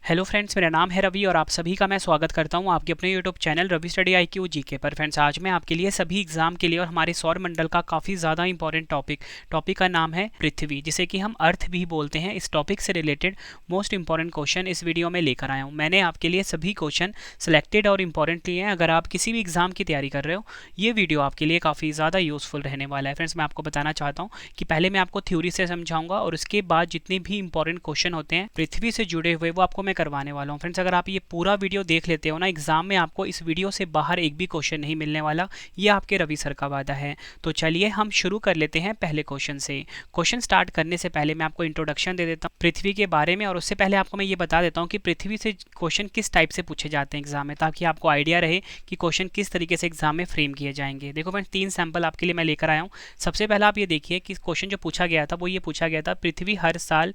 Hello friends, मेरा नाम है रवि और आप सभी का मैं स्वागत करता हूं आपके अपने YouTube channel Ravi study IQ GK पर। फ्रेंड्स, आज मैं आपके लिए सभी एग्जाम के लिए और हमारे सौर मंडल का काफ़ी ज़्यादा इंपॉर्टेंट टॉपिक का नाम है पृथ्वी, जिसे कि हम अर्थ भी बोलते हैं। इस टॉपिक से रिलेटेड मोस्ट इंपॉर्टेंट क्वेश्चन इस वीडियो में लेकर आया हूँ। मैंने आपके लिए सभी क्वेश्चन सिलेक्टेड और इंपॉर्टेंट लिए हैं। अगर आप किसी भी एग्जाम की तैयारी कर रहे हो, ये वीडियो आपके लिए काफ़ी ज़्यादा यूजफुल रहने वाला है। फ्रेंड्स, मैं आपको बताना चाहता हूँ कि पहले मैं आपको थ्योरी से समझाऊंगा और उसके बाद जितने भी इंपॉर्टेंट क्वेश्चन होते हैं पृथ्वी से जुड़े हुए, वो आपको मैं करवाने वाला हूँ। फ्रेंड्स, अगर आप ये पूरा वीडियो देख लेते हो ना, एग्जाम में आपको इस वीडियो से बाहर एक भी क्वेश्चन नहीं मिलने वाला, ये आपके रवि सर का वादा है। तो चलिए हम शुरू कर लेते हैं पहले क्वेश्चन से। क्वेश्चन स्टार्ट करने से पहले मैं आपको इंट्रोडक्शन दे देता हूँ पृथ्वी के बारे में, और उससे पहले आपको मैं ये बता देता हूँ कि पृथ्वी से क्वेश्चन किस टाइप से पूछे जाते हैं एग्जाम में, ताकि आपको आइडिया रहे कि क्वेश्चन किस तरीके से एग्जाम में फ्रेम किए जाएंगे। देखो फ्रेंड्स, 3 सैंपल आपके लिए मैं लेकर आया हूँ। सबसे पहला आप ये देखिए कि क्वेश्चन जो पूछा गया था वो ये पूछा गया था, पृथ्वी हर साल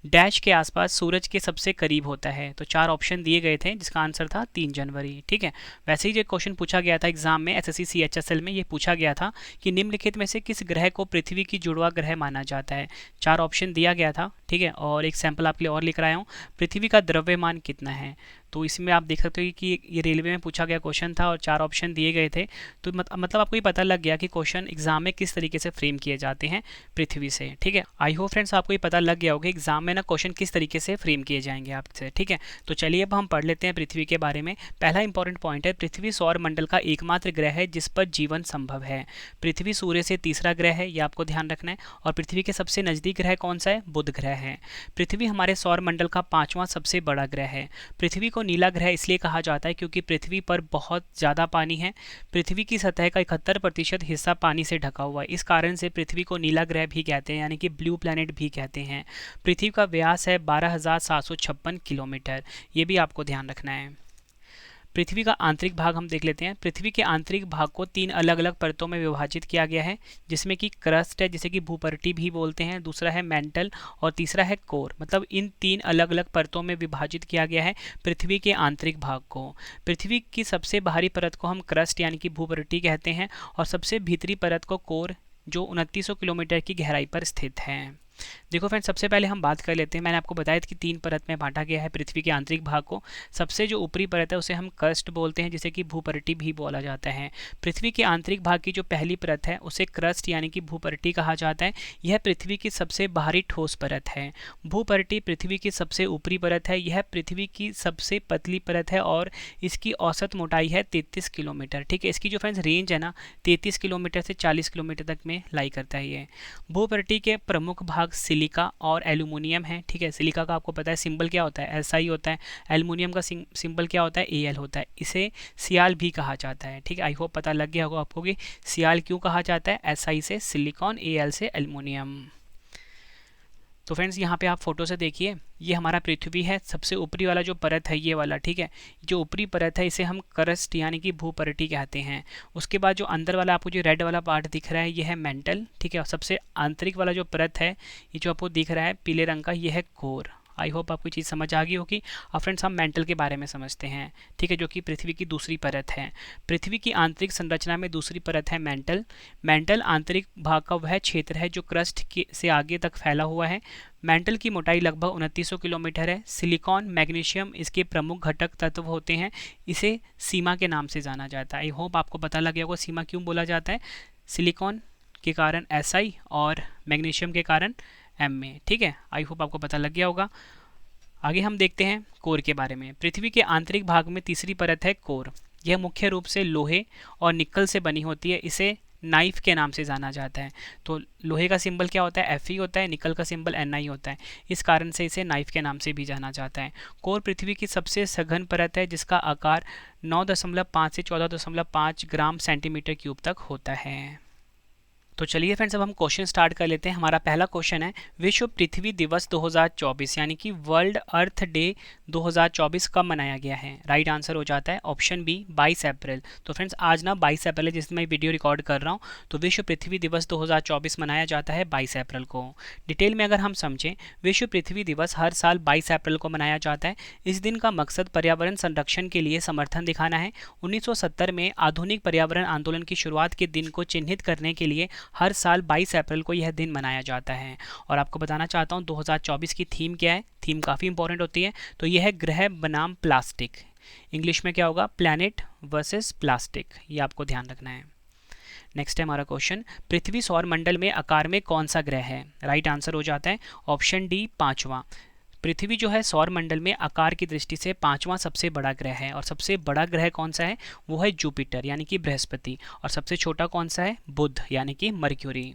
डैश के आसपास सूरज के सबसे करीब होता है। तो 4 ऑप्शन दिए गए थे जिसका आंसर था 3 जनवरी। ठीक है, वैसे ही जो क्वेश्चन पूछा गया था एग्जाम में SSC CHSL में, ये पूछा गया था कि निम्नलिखित में से किस ग्रह को पृथ्वी की जुड़वा ग्रह माना जाता है। 4 ऑप्शन दिया गया था। ठीक है, और एक सैंपल आपके लिए और लेकर आया हूँ, पृथ्वी का द्रव्यमान कितना है। तो इसमें आप देख सकते हो कि ये रेलवे में पूछा गया क्वेश्चन था और 4 ऑप्शन दिए गए थे। तो मतलब आपको ये पता लग गया कि क्वेश्चन एग्जाम में किस तरीके से फ्रेम किए जाते हैं पृथ्वी से। ठीक है, आई होप फ्रेंड्स आपको ये पता लग गया होगा एग्जाम में ना क्वेश्चन किस तरीके से फ्रेम किए जाएंगे आपसे। ठीक है, तो चलिए अब हम पढ़ लेते हैं पृथ्वी के बारे में। पहला इंपॉर्टेंट पॉइंट है, पृथ्वी सौर मंडल का एकमात्र ग्रह है जिस पर जीवन संभव है। पृथ्वी सूर्य से तीसरा ग्रह है, ये आपको ध्यान रखना है। और पृथ्वी के सबसे नजदीक ग्रह कौन सा है? बुध ग्रह है। पृथ्वी हमारे सौर मंडल का 5वां सबसे बड़ा ग्रह है। पृथ्वी को नीला ग्रह इसलिए कहा जाता है क्योंकि पृथ्वी पर बहुत ज़्यादा पानी है। पृथ्वी की सतह का 71% हिस्सा पानी से ढका हुआ है। इस कारण से पृथ्वी को नीला ग्रह भी कहते हैं, यानी कि ब्लू प्लैनेट भी कहते हैं। पृथ्वी का व्यास है 12,756 किलोमीटर, ये भी आपको ध्यान रखना है। पृथ्वी का आंतरिक भाग हम देख लेते हैं। पृथ्वी के आंतरिक भाग को 3 अलग अलग परतों में विभाजित किया गया है, जिसमें कि क्रस्ट है, जिसे कि भूपर्टी भी बोलते हैं, दूसरा है मेंटल और तीसरा है कोर। मतलब इन 3 अलग अलग परतों में विभाजित किया गया है पृथ्वी के आंतरिक भाग को। पृथ्वी की सबसे बाहरी परत को हम क्रस्ट यानी कि भूपर्टी कहते हैं, और सबसे भीतरी परत को कोर, जो 2900 किलोमीटर की गहराई पर स्थित है। देखो फ्रेंड्स, सबसे पहले हम बात कर लेते हैं, मैंने आपको बताया था कि 3 परत में बांटा गया है पृथ्वी के आंतरिक भाग को। सबसे जो ऊपरी परत है उसे हम क्रस्ट बोलते हैं, जिसे कि भूपर्टी भी बोला जाता है। पृथ्वी के आंतरिक भाग की जो पहली परत है उसे क्रस्ट यानी कि भूपर्टी कहा जाता है। यह पृथ्वी की सबसे बाहरी ठोस परत है। भूपर्टी पृथ्वी की सबसे ऊपरी परत है। यह पृथ्वी की सबसे पतली परत है और इसकी औसत मोटाई है 33 किलोमीटर। ठीक है, इसकी जो फ्रेंड्स रेंज है ना, 33 किलोमीटर से 40 किलोमीटर तक में लाई करता है ये। भूपर्टी के प्रमुख भाग सिलिका और एल्यूमिनियम है। ठीक है, सिलिका का आपको पता है सिंबल क्या होता है? SI होता है। एल्यूमिनियम का सिंबल क्या होता है? AL होता है। इसे सियाल भी कहा जाता है। ठीक है, आई होप पता लग गया होगा आपको कि सियाल क्यों कहा जाता है। SI से सिलिकॉन, AL से एल्यूमिनियम। तो फ्रेंड्स, यहाँ पे आप फोटो से देखिए, ये हमारा पृथ्वी है। सबसे ऊपरी वाला जो परत है ये वाला, ठीक है, जो ऊपरी परत है इसे हम क्रस्ट यानी कि भूपर्टी कहते हैं। उसके बाद जो अंदर वाला आपको जो रेड वाला पार्ट दिख रहा है ये है मेंटल। ठीक है, और सबसे आंतरिक वाला जो परत है, ये जो आपको दिख रहा है पीले रंग का, ये है कोर। आई होप आपको चीज़ समझ आ गई होगी। अब फ्रेंड्स, हम मेंटल के बारे में समझते हैं। ठीक है, जो कि पृथ्वी की दूसरी परत है। पृथ्वी की आंतरिक संरचना में दूसरी परत है मेंटल। मेंटल आंतरिक भाग का वह क्षेत्र है जो क्रस्ट से आगे तक फैला हुआ है। मेंटल की मोटाई लगभग 2900 किलोमीटर है। सिलिकॉन, मैग्नीशियम इसके प्रमुख घटक तत्व होते हैं। इसे सीमा के नाम से जाना जाता है। आई होप आपको पता लग गया होगा सीमा क्यों बोला जाता है। सिलिकॉन के कारण SI और मैग्नीशियम के कारण MA। ठीक है, आई होप आपको पता लग गया होगा। आगे हम देखते हैं कोर के बारे में। पृथ्वी के आंतरिक भाग में तीसरी परत है कोर। यह मुख्य रूप से लोहे और निकल से बनी होती है। इसे नाइफ के नाम से जाना जाता है। तो लोहे का सिंबल क्या होता है? Fe होता है। निकल का सिंबल Ni होता है। इस कारण से इसे नाइफ के नाम से भी जाना जाता है। कोर पृथ्वी की सबसे सघन परत है, जिसका आकार 9.5 से 14.5 ग्राम सेंटीमीटर क्यूब तक होता है। तो चलिए फ्रेंड्स, अब हम क्वेश्चन स्टार्ट कर लेते हैं। हमारा पहला क्वेश्चन है, विश्व पृथ्वी दिवस 2024 यानी कि वर्ल्ड अर्थ डे 2024 कब मनाया गया है? राइट आंसर हो जाता है ऑप्शन बी, 22 अप्रैल। तो फ्रेंड्स, आज ना 22 अप्रैल है, जिसमें मैं वीडियो रिकॉर्ड कर रहा हूँ। तो विश्व पृथ्वी दिवस 2024 मनाया जाता है 22 अप्रैल को। डिटेल में अगर हम समझें, विश्व पृथ्वी दिवस हर साल 22 अप्रैल को मनाया जाता है। इस दिन का मकसद पर्यावरण संरक्षण के लिए समर्थन दिखाना है। 1970 में आधुनिक पर्यावरण आंदोलन की शुरुआत के दिन को चिन्हित करने के लिए हर साल 22 अप्रैल को यह दिन मनाया जाता है। और आपको बताना चाहता हूँ 2024 की थीम क्या है। थीम काफ़ी इंपॉर्टेंट होती है, तो यह है ग्रह बनाम प्लास्टिक। इंग्लिश में क्या होगा, प्लैनेट वर्सेस प्लास्टिक, ये आपको ध्यान रखना है। नेक्स्ट है हमारा क्वेश्चन, पृथ्वी सौर मंडल में आकार में कौन सा ग्रह है। राइट आंसर हो जाता है ऑप्शन डी, पांचवा। पृथ्वी जो है सौर मंडल में आकार की दृष्टि से पांचवा सबसे बड़ा ग्रह है। और सबसे बड़ा ग्रह कौन सा है, वो है जुपिटर यानी कि बृहस्पति। और सबसे छोटा कौन सा है, बुध यानी कि मर्क्यूरी।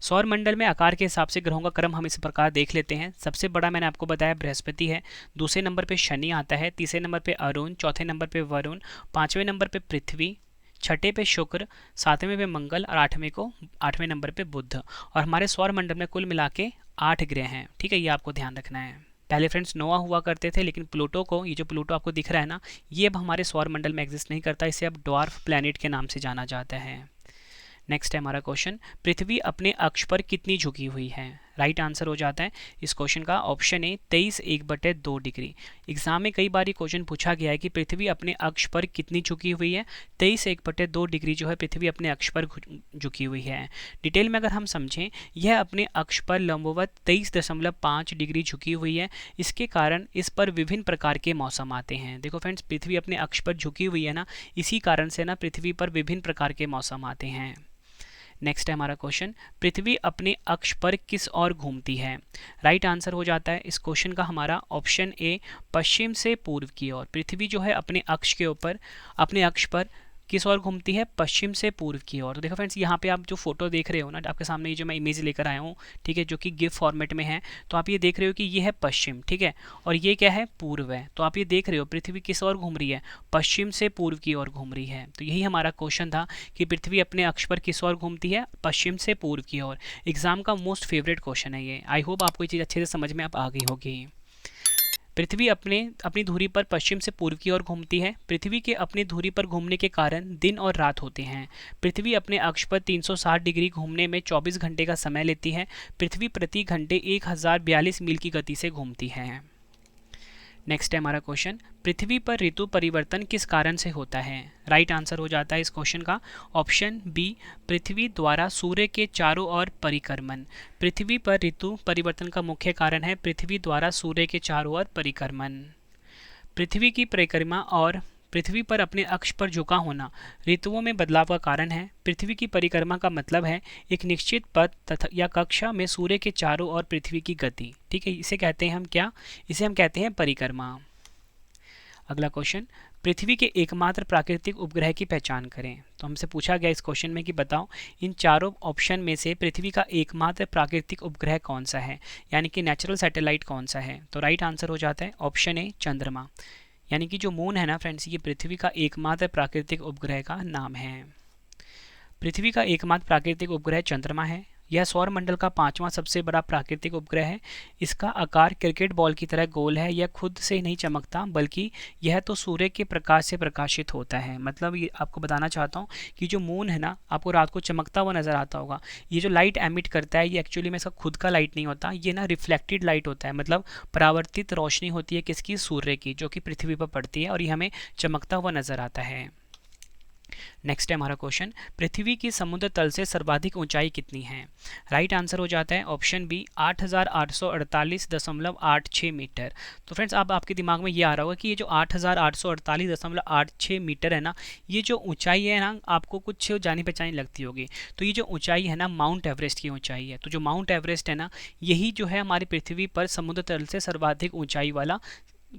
सौर मंडल में आकार के हिसाब से ग्रहों का क्रम हम इस प्रकार देख लेते हैं। सबसे बड़ा मैंने आपको बताया बृहस्पति है, दूसरे नंबर पे शनि आता है, तीसरे नंबर पे अरुण, चौथे नंबर पे वरुण, पांचवें नंबर पे पृथ्वी, छठे पे शुक्र, सातवें पे मंगल और आठवें नंबर पे बुध। और हमारे सौर मंडल में कुल मिला के 8 ग्रह हैं। ठीक है, ये आपको ध्यान रखना है। पहले फ्रेंड्स नोवा हुआ करते थे, लेकिन प्लूटो को, ये जो प्लूटो आपको दिख रहा है ना, ये अब हमारे सौर मंडल में एग्जिस्ट नहीं करता। इसे अब ड्वार्फ प्लैनेट के नाम से जाना जाता है। नेक्स्ट है हमारा क्वेश्चन, पृथ्वी अपने अक्ष पर कितनी झुकी हुई है। राइट आंसर हो जाता है इस क्वेश्चन का ऑप्शन ए, 23 1/2 डिग्री। एग्जाम में कई बार ये क्वेश्चन पूछा गया है कि पृथ्वी अपने अक्ष पर कितनी झुकी हुई है। 23 1/2 डिग्री जो है पृथ्वी अपने अक्ष पर झुकी हुई है। डिटेल में अगर हम समझें, यह अपने अक्ष पर लंबवत 23.5 डिग्री झुकी हुई है। इसके कारण इस पर विभिन्न प्रकार के मौसम आते हैं। देखो फ्रेंड्स, पृथ्वी अपने अक्ष पर झुकी हुई है ना, इसी कारण से ना पृथ्वी पर विभिन्न प्रकार के मौसम आते हैं। नेक्स्ट है हमारा क्वेश्चन, पृथ्वी अपने अक्ष पर किस ओर घूमती है। राइट आंसर हो जाता है इस क्वेश्चन का हमारा ऑप्शन ए, पश्चिम से पूर्व की ओर। पृथ्वी जो है अपने अक्ष के ऊपर, अपने अक्ष पर किस ओर घूमती है, पश्चिम से पूर्व की ओर। तो देखो फ्रेंड्स, यहाँ पे आप जो फोटो देख रहे हो ना, आपके सामने ये जो मैं इमेज लेकर आया हूँ, ठीक है, जो कि गिफ फॉर्मेट में है, तो आप ये देख रहे हो कि ये है पश्चिम, ठीक है, और ये क्या है, पूर्व है। तो आप ये देख रहे हो पृथ्वी किस ओर घूम रही है, पश्चिम से पूर्व की ओर घूम रही है। तो यही हमारा क्वेश्चन था कि पृथ्वी अपने अक्ष पर किस ओर घूमती है, पश्चिम से पूर्व की ओर। एग्जाम का मोस्ट फेवरेट क्वेश्चन है ये। आई होप आपको ये चीज़ अच्छे से समझ में आ गई होगी। पृथ्वी अपनी धुरी पर पश्चिम से पूर्व की ओर घूमती है। पृथ्वी के अपनी धुरी पर घूमने के कारण दिन और रात होते हैं। पृथ्वी अपने अक्ष पर 360 डिग्री घूमने में 24 घंटे का समय लेती है। पृथ्वी प्रति घंटे 1042 मील की गति से घूमती है। नेक्स्ट है हमारा क्वेश्चन, पृथ्वी पर ऋतु परिवर्तन किस कारण से होता है। राइट आंसर हो जाता है इस क्वेश्चन का ऑप्शन बी, पृथ्वी द्वारा सूर्य के चारों ओर परिक्रमण। पृथ्वी पर ऋतु परिवर्तन का मुख्य कारण है पृथ्वी द्वारा सूर्य के चारों ओर परिक्रमण। पृथ्वी की परिक्रमा और पृथ्वी पर अपने अक्ष पर झुका होना ऋतुओं में बदलाव का कारण है। पृथ्वी की परिक्रमा का मतलब है एक निश्चित पथ तथा या कक्षा में सूर्य के चारों ओर पृथ्वी की गति। ठीक है, इसे कहते हैं हम क्या, इसे हम कहते हैं परिक्रमा। अगला क्वेश्चन, पृथ्वी के एकमात्र प्राकृतिक उपग्रह की पहचान करें। तो हमसे पूछा गया इस क्वेश्चन में कि बताओ इन चारों ऑप्शन में से पृथ्वी का एकमात्र प्राकृतिक उपग्रह कौन सा है, यानी कि नेचुरल सैटेलाइट कौन सा है। तो राइट आंसर हो जाता है ऑप्शन ए, चंद्रमा। यानी कि जो मून है ना फ्रेंड्स, ये पृथ्वी का एकमात्र प्राकृतिक उपग्रह का नाम है। पृथ्वी का एकमात्र प्राकृतिक उपग्रह चंद्रमा है। यह सौर मंडल का 5वां सबसे बड़ा प्राकृतिक उपग्रह है। इसका आकार क्रिकेट बॉल की तरह गोल है। यह खुद से नहीं चमकता, बल्कि यह तो सूर्य के प्रकाश से प्रकाशित होता है। मतलब ये आपको बताना चाहता हूँ कि जो मून है ना, आपको रात को चमकता हुआ नजर आता होगा। ये जो लाइट एमिट करता है, ये एक्चुअली में इसका खुद का लाइट नहीं होता, ये ना रिफ्लेक्टेड लाइट होता है। मतलब परावर्तित रोशनी होती है किसकी, सूर्य की, जो कि पृथ्वी पर पड़ती है और ये हमें चमकता हुआ नजर आता है। नेक्स्ट है हमारा क्वेश्चन, पृथ्वी की समुद्र तल से सर्वाधिक ऊंचाई कितनी है। राइट आंसर हो जाता है ऑप्शन बी, 8848.86 मीटर। तो फ्रेंड्स, अब आपके दिमाग में ये आ रहा होगा कि ये जो 8848.86 मीटर है ना, ये जो ऊंचाई है ना, आपको कुछ जानी पहचानी लगती होगी। तो ये जो ऊंचाई है ना, माउंट एवरेस्ट की ऊंचाई है। तो जो माउंट एवरेस्ट है ना, यही जो है हमारी पृथ्वी पर समुद्र तल से सर्वाधिक ऊंचाई वाला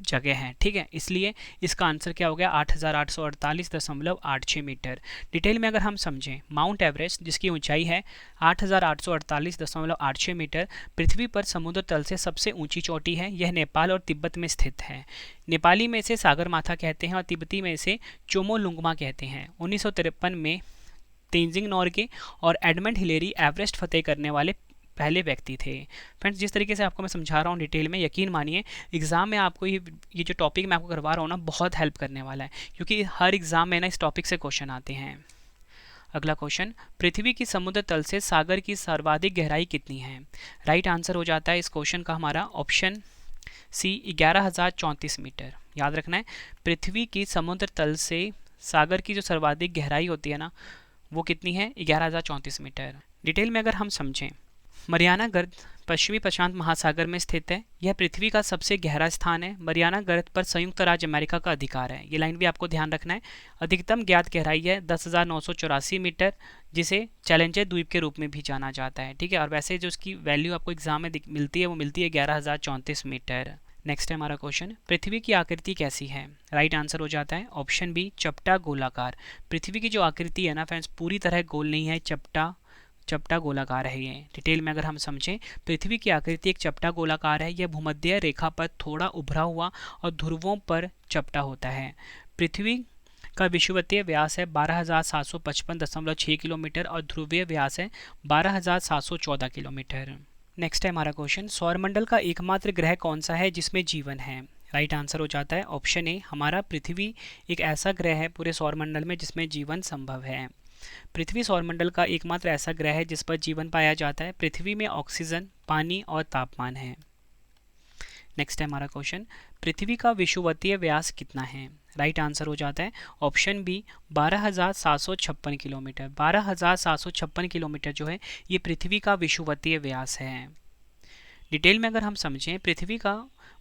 जगह है। ठीक है, इसलिए इसका आंसर क्या हो गया, 8848.86 मीटर। डिटेल में अगर हम समझें, माउंट एवरेस्ट जिसकी ऊंचाई है 8848.86 मीटर, पृथ्वी पर समुद्र तल से सबसे ऊंची चोटी है। यह नेपाल और तिब्बत में स्थित है। नेपाली में इसे सागरमाथा कहते हैं और तिब्बती में इसे चोमोलुंगमा कहते हैं। 1953 में तेंजिंग नोर्गे और एडमंड हिलेरी एवरेस्ट फतेह करने वाले पहले व्यक्ति थे। फ्रेंड्स, जिस तरीके से आपको मैं समझा रहा हूँ डिटेल में, यकीन मानिए एग्जाम में आपको ये जो टॉपिक मैं आपको करवा रहा हूँ ना, बहुत हेल्प करने वाला है, क्योंकि हर एग्जाम में ना इस टॉपिक से क्वेश्चन आते हैं। अगला क्वेश्चन, पृथ्वी की समुद्र तल से सागर की सर्वाधिक गहराई कितनी है। राइट आंसर हो जाता है इस क्वेश्चन का हमारा ऑप्शन सी, 11,034 मीटर। याद रखना है, पृथ्वी की समुद्र तल से सागर की जो सर्वाधिक गहराई होती है ना, वो कितनी है? 11,034 मीटर। डिटेल में अगर हम समझें, मरियाना गर्त पश्चिमी प्रशांत महासागर में स्थित है। यह पृथ्वी का सबसे गहरा स्थान है। मरियाना गर्त पर संयुक्त राज्य अमेरिका का अधिकार है। ये लाइन भी आपको ध्यान रखना है। अधिकतम ज्ञात गहराई है 10,984 मीटर, जिसे चैलेंजर द्वीप के रूप में भी जाना जाता है। ठीक है, और वैसे जो उसकी वैल्यू आपको एग्जाम में मिलती है वो मिलती है 11,034 मीटर। नेक्स्ट है हमारा क्वेश्चन, पृथ्वी की आकृति कैसी है? राइट आंसर हो जाता है ऑप्शन बी, चपटा गोलाकार। पृथ्वी की जो आकृति है ना फ्रेंड्स, पूरी तरह गोल नहीं है, चपटा गोलाकार है ये। डिटेल में अगर हम समझें, पृथ्वी की आकृति एक चपटा गोलाकार है। यह भूमध्य रेखा पर थोड़ा उभरा हुआ और ध्रुवों पर चपटा होता है। पृथ्वी का विषुवतीय व्यास है 12,755.6 किलोमीटर और ध्रुवीय व्यास है 12,714 किलोमीटर। नेक्स्ट है हमारा क्वेश्चन, सौरमंडल का एकमात्र ग्रह कौन सा है जिसमें जीवन है? राइट आंसर हो जाता है ऑप्शन ए, हमारा पृथ्वी एक ऐसा ग्रह है पूरे सौरमंडल में जिसमें जीवन संभव है। पृथ्वी सौरमंडल का एकमात्र ऐसा ग्रह है जिस पर जीवन पाया जाता है। पृथ्वी में ऑक्सीजन, पानी और तापमान है। नेक्स्ट है हमारा क्वेश्चन, पृथ्वी का विषुवतीय व्यास कितना है? राइट आंसर हो जाता है ऑप्शन बी, 12,756 किलोमीटर। 12,756 किलोमीटर जो है ये पृथ्वी का विषुवतीय व्यास है। डिटेल में अगर हम समझें, पृथ्वी का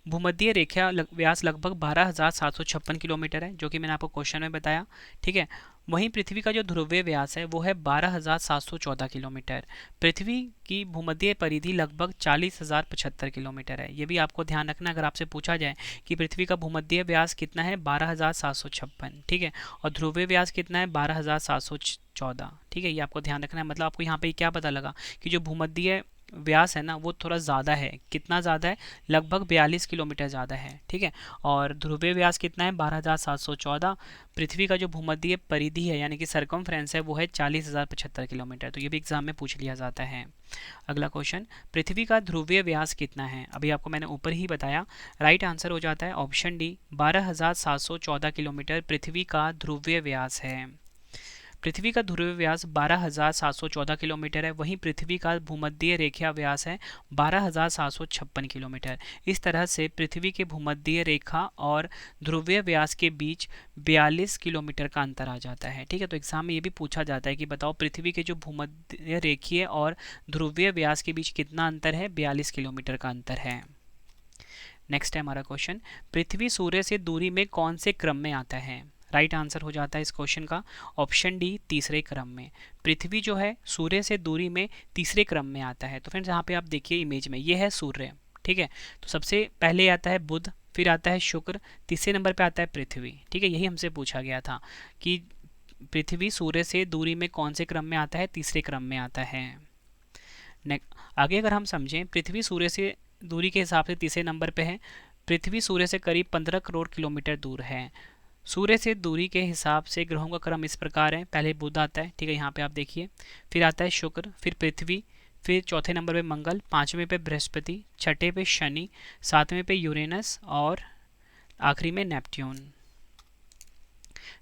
भूमध्य रेखा व्यास लगभग 12,756 किलोमीटर है, जो कि मैंने आपको क्वेश्चन में बताया। ठीक है, वहीं पृथ्वी का जो ध्रुवीय व्यास है वो है 12,714 किलोमीटर। पृथ्वी की भूमध्य परिधि लगभग 40,075 किलोमीटर है। ये भी आपको ध्यान रखना, अगर आपसे पूछा जाए कि पृथ्वी का भूमध्य व्यास कितना है, 12,756। ठीक है, और ध्रुवीय व्यास कितना है, 12,714। ठीक है, ये आपको ध्यान रखना है। मतलब आपको यहाँ पे क्या पता लगा कि जो भूमध्य व्यास है ना वो थोड़ा ज़्यादा है। कितना ज़्यादा है? लगभग 42 किलोमीटर ज़्यादा है। ठीक है, और ध्रुवीय व्यास कितना है, 12,714। पृथ्वी का जो भूमध्य परिधि है यानी कि सरकमफ्रेंस है वो है 40,075 किलोमीटर। तो ये भी एग्जाम में पूछ लिया जाता है। अगला क्वेश्चन, पृथ्वी का ध्रुवीय व्यास कितना है? अभी आपको मैंने ऊपर ही बताया। राइट आंसर हो जाता है ऑप्शन डी, 12,714 किलोमीटर पृथ्वी का ध्रुवीय व्यास है। पृथ्वी का ध्रुवीय व्यास 12,714 किलोमीटर है। वहीं पृथ्वी का भूमध्य रेखा व्यास है 12,756 किलोमीटर। इस तरह से पृथ्वी के भूमध्य रेखा और ध्रुवीय व्यास के बीच 42 किलोमीटर का अंतर आ जाता है। ठीक है, तो एग्जाम में ये भी पूछा जाता है कि बताओ पृथ्वी के जो भूमध्य रेखीय और ध्रुवीय व्यास के बीच कितना अंतर है? 42 किलोमीटर का अंतर है। नेक्स्ट है हमारा क्वेश्चन, पृथ्वी सूर्य से दूरी में कौन से क्रम में आता है? राइट आंसर हो जाता है इस क्वेश्चन का ऑप्शन डी, तीसरे क्रम में। पृथ्वी जो है सूर्य से दूरी में तीसरे क्रम में आता है। तो फ्रेंड्स यहाँ पे आप देखिए इमेज में, ये है सूर्य। ठीक है, तो सबसे पहले आता है बुध, फिर आता है शुक्र, तीसरे नंबर पे आता है पृथ्वी। ठीक है, यही हमसे पूछा गया था कि पृथ्वी सूर्य से दूरी में कौन से क्रम में आता है? तीसरे क्रम में आता है। आगे अगर हम समझें, पृथ्वी सूर्य से दूरी के हिसाब से तीसरे नंबर पे है। पृथ्वी सूर्य से करीब 15 करोड़ किलोमीटर दूर है। सूर्य से दूरी के हिसाब से ग्रहों का क्रम इस प्रकार है, पहले बुध आता है। ठीक है, यहाँ पे आप देखिए, फिर आता है शुक्र, फिर पृथ्वी, फिर चौथे नंबर पे मंगल, पाँचवें पे बृहस्पति, छठे पे शनि, सातवें पे यूरेनस और आखिरी में नेपट्यून।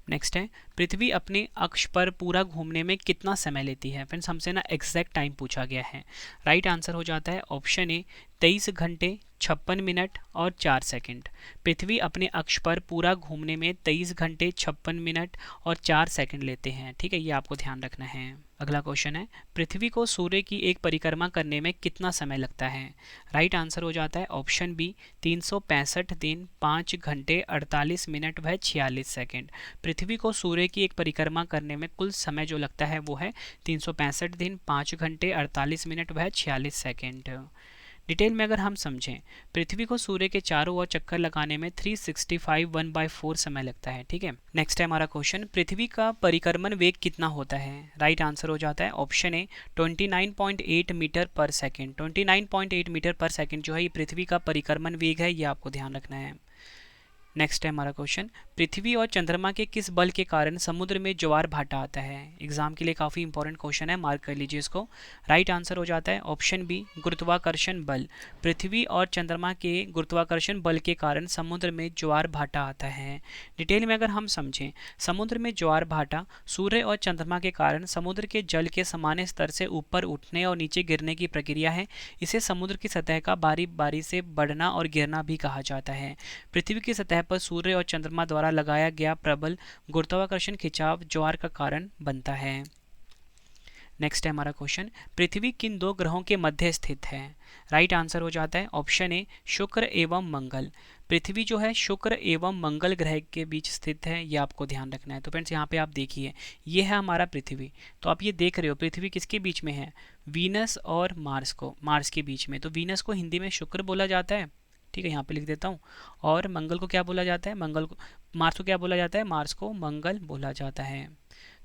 नेक्स्ट है, पृथ्वी अपने अक्ष पर पूरा घूमने में कितना समय लेती है? फ्रेंड्स हमसे ना एग्जैक्ट टाइम पूछा गया है। राइट आंसर हो जाता है ऑप्शन ए, 23 घंटे 56 मिनट और 4 सेकंड। पृथ्वी अपने अक्ष पर पूरा घूमने में 23 घंटे 56 मिनट और 4 सेकंड लेते हैं। ठीक है, ये आपको ध्यान रखना है। अगला क्वेश्चन है, पृथ्वी को सूर्य की एक परिक्रमा करने में कितना समय लगता है? राइट आंसर हो जाता है ऑप्शन बी, 365 दिन 5 घंटे 48 मिनट व 46 सेकंड। पृथ्वी को सूर्य की एक परिक्रमा करने में कुल समय जो लगता है वो है 365 दिन 5 घंटे 48 मिनट व 46 सेकंड। डिटेल में अगर हम समझें, पृथ्वी को सूर्य के चारों ओर चक्कर लगाने में 365 1/4 समय लगता है। ठीक है, नेक्स्ट है हमारा क्वेश्चन, पृथ्वी का परिक्रमण वेग कितना होता है? राइट आंसर हो जाता है ऑप्शन ए, 29.8 मीटर पर सेकेंड। 29.8 मीटर पर सेकेंड जो है ये पृथ्वी का परिक्रमण वेग है, ये आपको ध्यान रखना है। नेक्स्ट है हमारा क्वेश्चन, पृथ्वी और चंद्रमा के किस बल के कारण समुद्र में ज्वार भाटा आता है? एग्जाम के लिए काफ़ी इंपॉर्टेंट क्वेश्चन है, मार्क कर लीजिए इसको। राइट आंसर हो जाता है ऑप्शन बी, गुरुत्वाकर्षण बल। पृथ्वी और चंद्रमा के गुरुत्वाकर्षण बल के कारण समुद्र में ज्वार भाटा आता है। डिटेल में अगर हम समझें, समुद्र में ज्वार भाटा सूर्य और चंद्रमा के कारण समुद्र के जल के समान स्तर से ऊपर उठने और नीचे गिरने की प्रक्रिया है। इसे समुद्र की सतह का बारी बारी से बढ़ना और गिरना भी कहा जाता है। पृथ्वी की सतह पर सूर्य और चंद्रमा द्वारा लगाया गया प्रबल गुरुत्वाकर्षण खिंचाव ज्वार का कारण बनता है। नेक्स्ट है हमारा क्वेश्चन, पृथ्वी किन दो ग्रहों के मध्य स्थित है? राइट आंसर हो जाता है ऑप्शन ए शुक्र एवं मंगल। पृथ्वी जो है शुक्र एवं मंगल ग्रह के बीच स्थित है, ये आपको ध्यान रखना है। तो फ्रेंड्स यहाँ पे आप देखिए, ये है हमारा पृथ्वी। तो आप ये देख रहे हो पृथ्वी किसके बीच में है? वीनस और मार्स के बीच में। तो वीनस को हिंदी में शुक्र बोला जाता है, ठीक है, यहाँ पे लिख देता हूँ। और मंगल को क्या बोला जाता है? मार्स को क्या बोला जाता है? मार्स को मंगल बोला जाता है।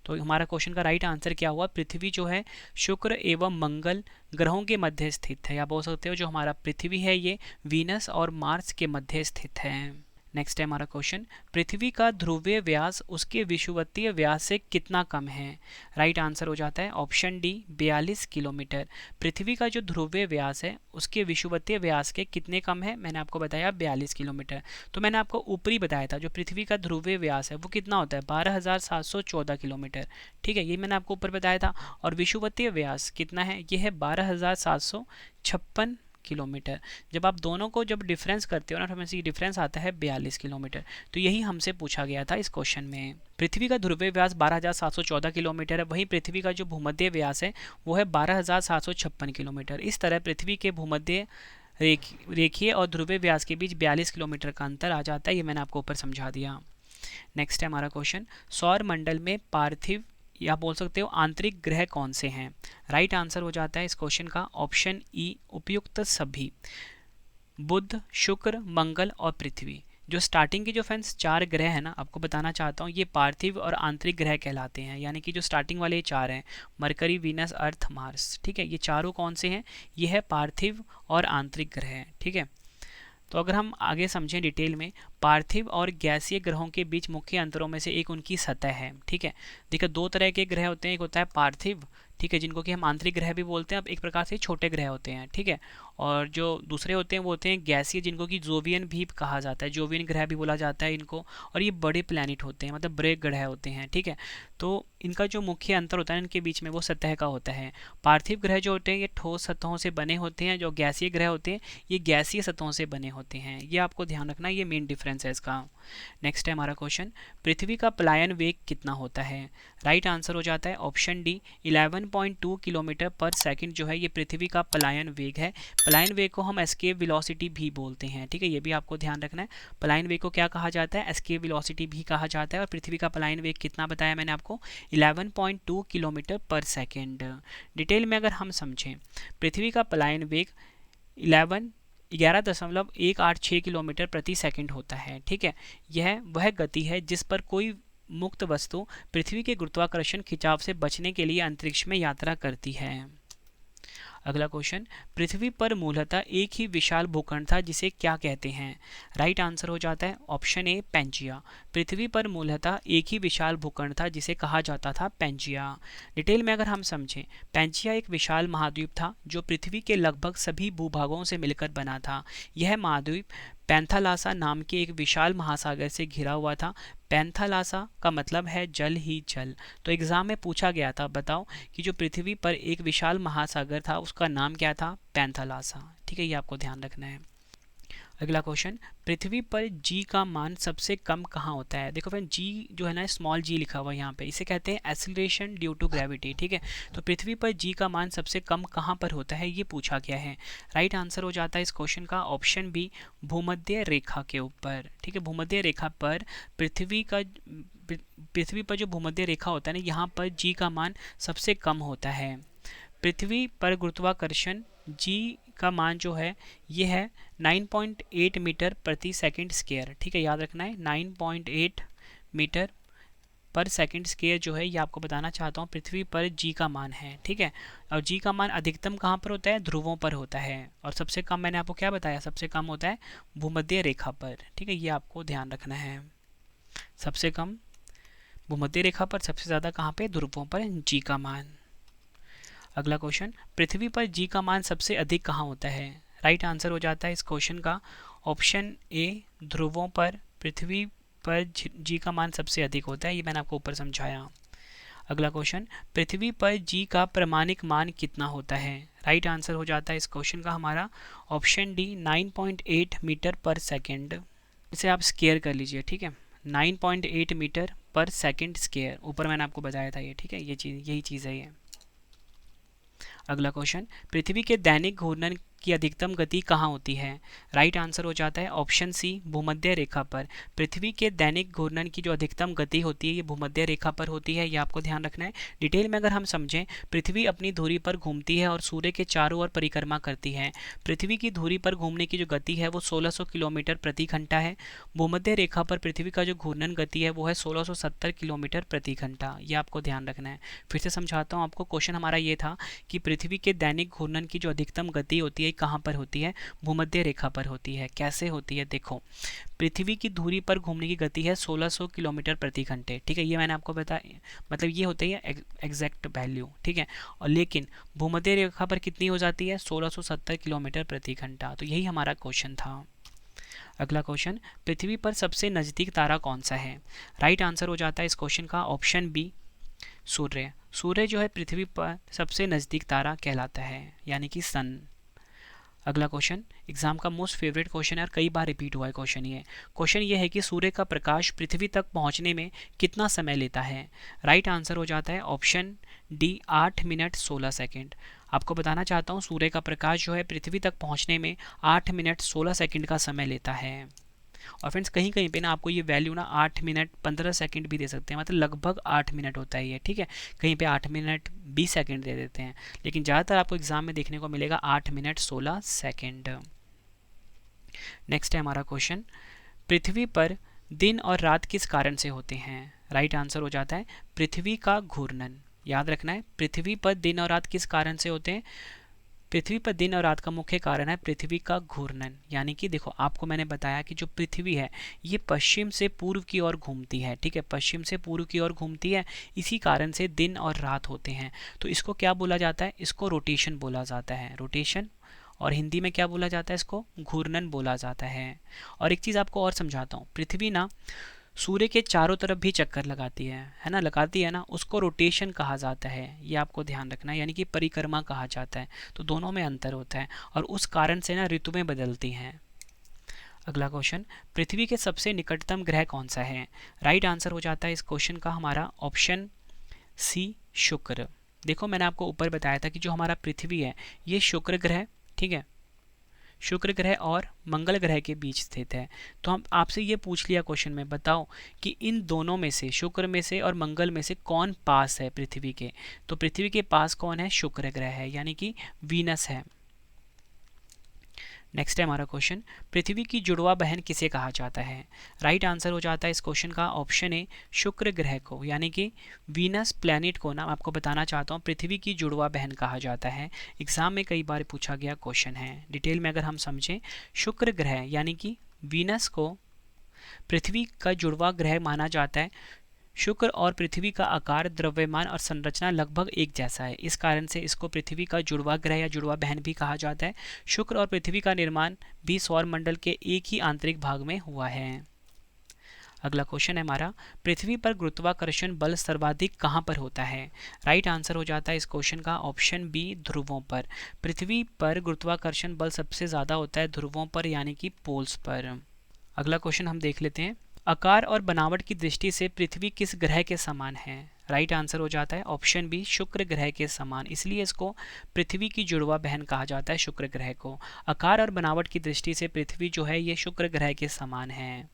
तो हमारा क्वेश्चन का राइट आंसर क्या हुआ? पृथ्वी जो है शुक्र एवं मंगल ग्रहों के मध्य स्थित है। आप बोल सकते हो जो हमारा पृथ्वी है ये वीनस और मार्स के मध्य स्थित है। नेक्स्ट है हमारा क्वेश्चन, पृथ्वी का ध्रुवीय व्यास उसके विषुवतीय व्यास से कितना कम है? राइट आंसर हो जाता है ऑप्शन डी 42 किलोमीटर। पृथ्वी का जो ध्रुवीय व्यास है उसके विषुवतीय व्यास के कितने कम है? मैंने आपको बताया 42 किलोमीटर। तो मैंने आपको ऊपरी बताया था जो पृथ्वी का ध्रुवीय व्यास है वो कितना होता है? 12,714 किलोमीटर, ठीक है, ये मैंने आपको ऊपर बताया था। और विषुवतीय व्यास कितना है? ये है 12,756 किलोमीटर। जब आप दोनों को जब डिफरेंस करते हो ना, तो हमें डिफरेंस आता है 42 किलोमीटर। तो यही हमसे पूछा गया था इस क्वेश्चन में। पृथ्वी का ध्रुवीय व्यास 12,714 किलोमीटर है, वहीं पृथ्वी का जो भूमध्य व्यास है वो है 12,756 किलोमीटर। इस तरह पृथ्वी के भूमध्य रेखीय और ध्रुवीय व्यास के बीच 42 किलोमीटर का अंतर आ जाता है, ये मैंने आपको ऊपर समझा दिया। नेक्स्ट है हमारा क्वेश्चन, सौर मंडल में पार्थिव या बोल सकते हो आंतरिक ग्रह कौन से हैं? राइट आंसर हो जाता है इस क्वेश्चन का ऑप्शन ई उपयुक्त सभी। बुध, शुक्र, मंगल और पृथ्वी। जो स्टार्टिंग के जो फ्रेंड्स 4 ग्रह हैं ना, आपको बताना चाहता हूँ, ये पार्थिव और आंतरिक ग्रह कहलाते हैं। यानी कि जो स्टार्टिंग वाले 4 हैं, मरकरी, वीनस, अर्थ, मार्स, ठीक है, ये चारों कौन से हैं? ये है पार्थिव और आंतरिक ग्रह, ठीक है। तो अगर हम आगे समझें डिटेल में, पार्थिव और गैसीय ग्रहों के बीच मुख्य अंतरों में से एक उनकी सतह है, ठीक है। देखिए 2 तरह के ग्रह होते हैं, एक होता है पार्थिव, ठीक है, जिनको कि हम आंतरिक ग्रह भी बोलते हैं, अब एक प्रकार से छोटे ग्रह होते हैं, ठीक है। और जो दूसरे होते हैं वो होते हैं गैसीय, जिनको कि जोवियन भी कहा जाता है, जोवियन ग्रह भी बोला जाता है इनको। और ये बड़े प्लैनेट होते हैं, मतलब बड़े ग्रह होते हैं, ठीक है। तो इनका जो मुख्य अंतर होता है इनके बीच में वो सतह का होता है। पार्थिव ग्रह जो होते हैं ये ठोस सतहों से बने होते हैं, जो गैसीय ग्रह होते हैं ये गैसीय सतहों से बने होते हैं। ये आपको ध्यान रखना, ये मेन डिफरेंस है इसका। नेक्स्ट है हमारा क्वेश्चन, पृथ्वी का पलायन वेग कितना होता है? राइट आंसर हो जाता है ऑप्शन डी 11.2 किलोमीटर पर सेकंड जो है ये पृथ्वी का पलायन वेग है। पलायन वेग को हम एस्केप वेलोसिटी भी बोलते हैं, ठीक है, ये भी आपको ध्यान रखना है। पलायन वेग को क्या कहा जाता है? एस्केप वेलोसिटी भी कहा जाता है। और पृथ्वी का पलायन वेग कितना बताया मैंने आपको? 11.2 किलोमीटर पर सेकेंड। डिटेल में अगर हम समझें, पृथ्वी का पलायन वेग 11.186 किलोमीटर प्रति सेकंड होता है, ठीक है। यह वह गति है जिस पर कोई मुक्त वस्तु पृथ्वी के गुरुत्वाकर्षण खिंचाव से बचने के लिए अंतरिक्ष में यात्रा करती है। अगला क्वेश्चन, पृथ्वी पर मूलतः एक ही विशाल भूखंड था जिसे क्या कहते हैं? राइट आंसर हो जाता है ऑप्शन ए पैंजिया। पृथ्वी पर मूलतः एक ही विशाल भूखंड था जिसे कहा जाता था पैंजिया। डिटेल में अगर हम समझें, पैंजिया एक विशाल महाद्वीप था जो पृथ्वी के लगभग सभी भूभागों से मिलकर बना था। यह महाद्वीप पैंथालासा नाम के एक विशाल महासागर से घिरा हुआ था। पैंथालासा का मतलब है जल ही जल। तो एग्जाम में पूछा गया था, बताओ कि जो पृथ्वी पर एक विशाल महासागर था उसका नाम क्या था? पैंथालासा, ठीक है, ये आपको ध्यान रखना है। अगला क्वेश्चन, पृथ्वी पर जी का मान सबसे कम कहाँ होता है? देखो फ्रेंड, जी जो है ना स्मॉल जी लिखा हुआ है यहाँ पे, इसे कहते हैं एक्सीलरेशन ड्यू टू ग्रेविटी, ठीक है। तो पृथ्वी पर जी का मान सबसे कम कहाँ पर होता है ये पूछा गया है। राइट आंसर हो जाता है इस क्वेश्चन का ऑप्शन बी भूमध्य रेखा के ऊपर, ठीक है। भूमध्य रेखा पर पृथ्वी पर जो भूमध्य रेखा होता है ना, यहाँ पर जी का मान सबसे कम होता है। पृथ्वी पर गुरुत्वाकर्षण जी का मान जो है ये है 9.8 मीटर प्रति सेकंड स्क्वायर, ठीक है, याद रखना है 9.8 मीटर पर सेकंड स्क्वायर जो है ये आपको बताना चाहता हूँ पृथ्वी पर जी का मान है, ठीक है। और जी का मान अधिकतम कहाँ पर होता है? ध्रुवों पर होता है। और सबसे कम मैंने आपको क्या बताया? सबसे कम होता है भूमध्य रेखा पर, ठीक है, ये आपको ध्यान रखना है। सबसे कम भूमध्य रेखा पर, सबसे ज़्यादा कहाँ पे? ध्रुवों पर जी का मान। अगला क्वेश्चन, पृथ्वी पर जी का मान सबसे अधिक कहाँ होता है? राइट आंसर हो जाता है इस क्वेश्चन का ऑप्शन ए ध्रुवों पर पृथ्वी पर जी का मान सबसे अधिक होता है, ये मैंने आपको ऊपर समझाया। अगला क्वेश्चन, पृथ्वी पर जी का प्रमाणिक मान कितना होता है? राइट आंसर हो जाता है इस क्वेश्चन का हमारा ऑप्शन डी 9.8 मीटर पर सेकेंड। इसे आप स्क्वायर कर लीजिए, ठीक है, 9.8 मीटर पर सेकेंड स्क्वायर, ऊपर मैंने आपको बताया था ये, ठीक है, ये चीज़ यही चीज़ है ये। अगला क्वेश्चन, पृथ्वी के दैनिक घूर्णन की अधिकतम गति कहाँ होती है? राइट आंसर हो जाता है ऑप्शन सी, भूमध्य रेखा पर। पृथ्वी के दैनिक घूर्णन की जो अधिकतम गति होती है ये भूमध्य रेखा पर होती है, ये आपको ध्यान रखना है। डिटेल में अगर हम समझें, पृथ्वी अपनी धुरी पर घूमती है और सूर्य के चारों ओर परिक्रमा करती है। पृथ्वी की धुरी पर घूमने की जो गति है वो 1600 किलोमीटर प्रति घंटा है। भूमध्य रेखा पर पृथ्वी का जो घूर्णन गति है वो है 1670 किलोमीटर प्रति घंटा, ये आपको ध्यान रखना है। फिर से समझाता हूँ आपको, क्वेश्चन हमारा ये था कि पृथ्वी के दैनिक घूर्णन की जो अधिकतम गति होती है कहाँ पर होती है? भूमध्य रेखा पर होती है। कैसे होती है? देखो, पृथ्वी की धुरी पर घूमने की गति है 1600 किलोमीटर प्रति घंटे, ठीक है, ये मैंने आपको बताया, मतलब ये होती है एग्जैक्ट वैल्यू, ठीक है। और लेकिन भूमध्य रेखा पर कितनी हो जाती है? 1670 किलोमीटर प्रति घंटा। तो यही हमारा क्वेश्चन था। अगला क्वेश्चन, पृथ्वी पर सबसे नज़दीक तारा कौन सा है? राइट आंसर हो जाता है इस क्वेश्चन का ऑप्शन बी, सूर्य। सूर्य जो है पृथ्वी पर सबसे नज़दीक तारा कहलाता है, यानी कि सन। अगला क्वेश्चन, एग्जाम का मोस्ट फेवरेट क्वेश्चन है और कई बार रिपीट हुआ है क्वेश्चन ये। क्वेश्चन ये है कि सूर्य का प्रकाश पृथ्वी तक पहुंचने में कितना समय लेता है? राइट आंसर हो जाता है ऑप्शन डी, 8 मिनट 16 सेकेंड। आपको बताना चाहता हूँ, सूर्य का प्रकाश जो है पृथ्वी तक पहुंचने में 8 मिनट 16 सेकेंड का समय लेता है। और फ्रेंड्स कहीं कहीं पे ना आपको ये वैल्यू ना 8 मिनट 15 सेकंड भी दे सकते हैं, मतलब लगभग 8 मिनट होता है ये, ठीक है। कहीं पे 8 मिनट 20 सेकंड दे देते हैं, लेकिन ज़्यादातर आपको एग्जाम में देखने को मिलेगा 8 मिनट 16 सेकंड। नेक्स्ट है हमारा क्वेश्चन, पृथ्वी पर दिन और रात किस कारण से होते हैं? राइट आंसर हो जाता है पृथ्वी का घूर्णन। याद रखना है, पृथ्वी पर दिन और रात किस कारण से होते हैं? पृथ्वी पर दिन और रात का मुख्य कारण है पृथ्वी का घूर्णन। यानी कि देखो, आपको मैंने बताया कि जो पृथ्वी है ये पश्चिम से पूर्व की ओर घूमती है, ठीक है, पश्चिम से पूर्व की ओर घूमती है, इसी कारण से दिन और रात होते हैं। तो इसको क्या बोला जाता है? इसको रोटेशन बोला जाता है, रोटेशन। और हिंदी में क्या बोला जाता है? इसको घूर्णन बोला जाता है। और एक चीज़ आपको और समझाता हूँ, पृथ्वी ना सूर्य के चारों तरफ भी चक्कर लगाती है ना, लगाती है ना, उसको रोटेशन कहा जाता है, ये आपको ध्यान रखना है, यानी कि परिक्रमा कहा जाता है। तो दोनों में अंतर होता है और उस कारण से ना ऋतुएं बदलती हैं। अगला क्वेश्चन, पृथ्वी के सबसे निकटतम ग्रह कौन सा है? राइट आंसर हो जाता है इस क्वेश्चन का हमारा ऑप्शन सी, शुक्र। देखो, मैंने आपको ऊपर बताया था कि जो हमारा पृथ्वी है ये शुक्र ग्रह, ठीक है, शुक्र ग्रह और मंगल ग्रह के बीच स्थित है। तो हम आपसे ये पूछ लिया क्वेश्चन में, बताओ कि इन दोनों में से, शुक्र में से और मंगल में से कौन पास है पृथ्वी के? तो पृथ्वी के पास कौन है? शुक्र ग्रह है, यानी कि वीनस है। नेक्स्ट है हमारा क्वेश्चन, पृथ्वी की जुड़वा बहन किसे कहा जाता है? राइट आंसर हो जाता है इस क्वेश्चन का ऑप्शन ए, शुक्र ग्रह को, यानी कि वीनस प्लैनेट को ना आपको बताना चाहता हूँ पृथ्वी की जुड़वा बहन कहा जाता है। एग्जाम में कई बार पूछा गया क्वेश्चन है। डिटेल में अगर हम समझें, शुक्र ग्रह यानी कि वीनस को पृथ्वी का जुड़वा ग्रह माना जाता है। शुक्र और पृथ्वी का आकार, द्रव्यमान और संरचना लगभग एक जैसा है, इस कारण से इसको पृथ्वी का जुड़वा ग्रह या जुड़वा बहन भी कहा जाता है। शुक्र और पृथ्वी का निर्माण भी सौर मंडल के एक ही आंतरिक भाग में हुआ है। अगला क्वेश्चन है हमारा, पृथ्वी पर गुरुत्वाकर्षण बल सर्वाधिक कहाँ पर होता है? राइट आंसर हो जाता है इस क्वेश्चन का ऑप्शन बी, ध्रुवों पर। पृथ्वी पर गुरुत्वाकर्षण बल सबसे ज़्यादा होता है ध्रुवों पर, यानी कि पोल्स पर। अगला क्वेश्चन हम देख लेते हैं, आकार और बनावट की दृष्टि से पृथ्वी किस ग्रह के समान है? राइट आंसर हो जाता है ऑप्शन बी, शुक्र ग्रह के समान, इसलिए इसको पृथ्वी की जुड़वा बहन कहा जाता है, शुक्र ग्रह को। आकार और बनावट की दृष्टि से पृथ्वी जो है ये शुक्र ग्रह के समान है।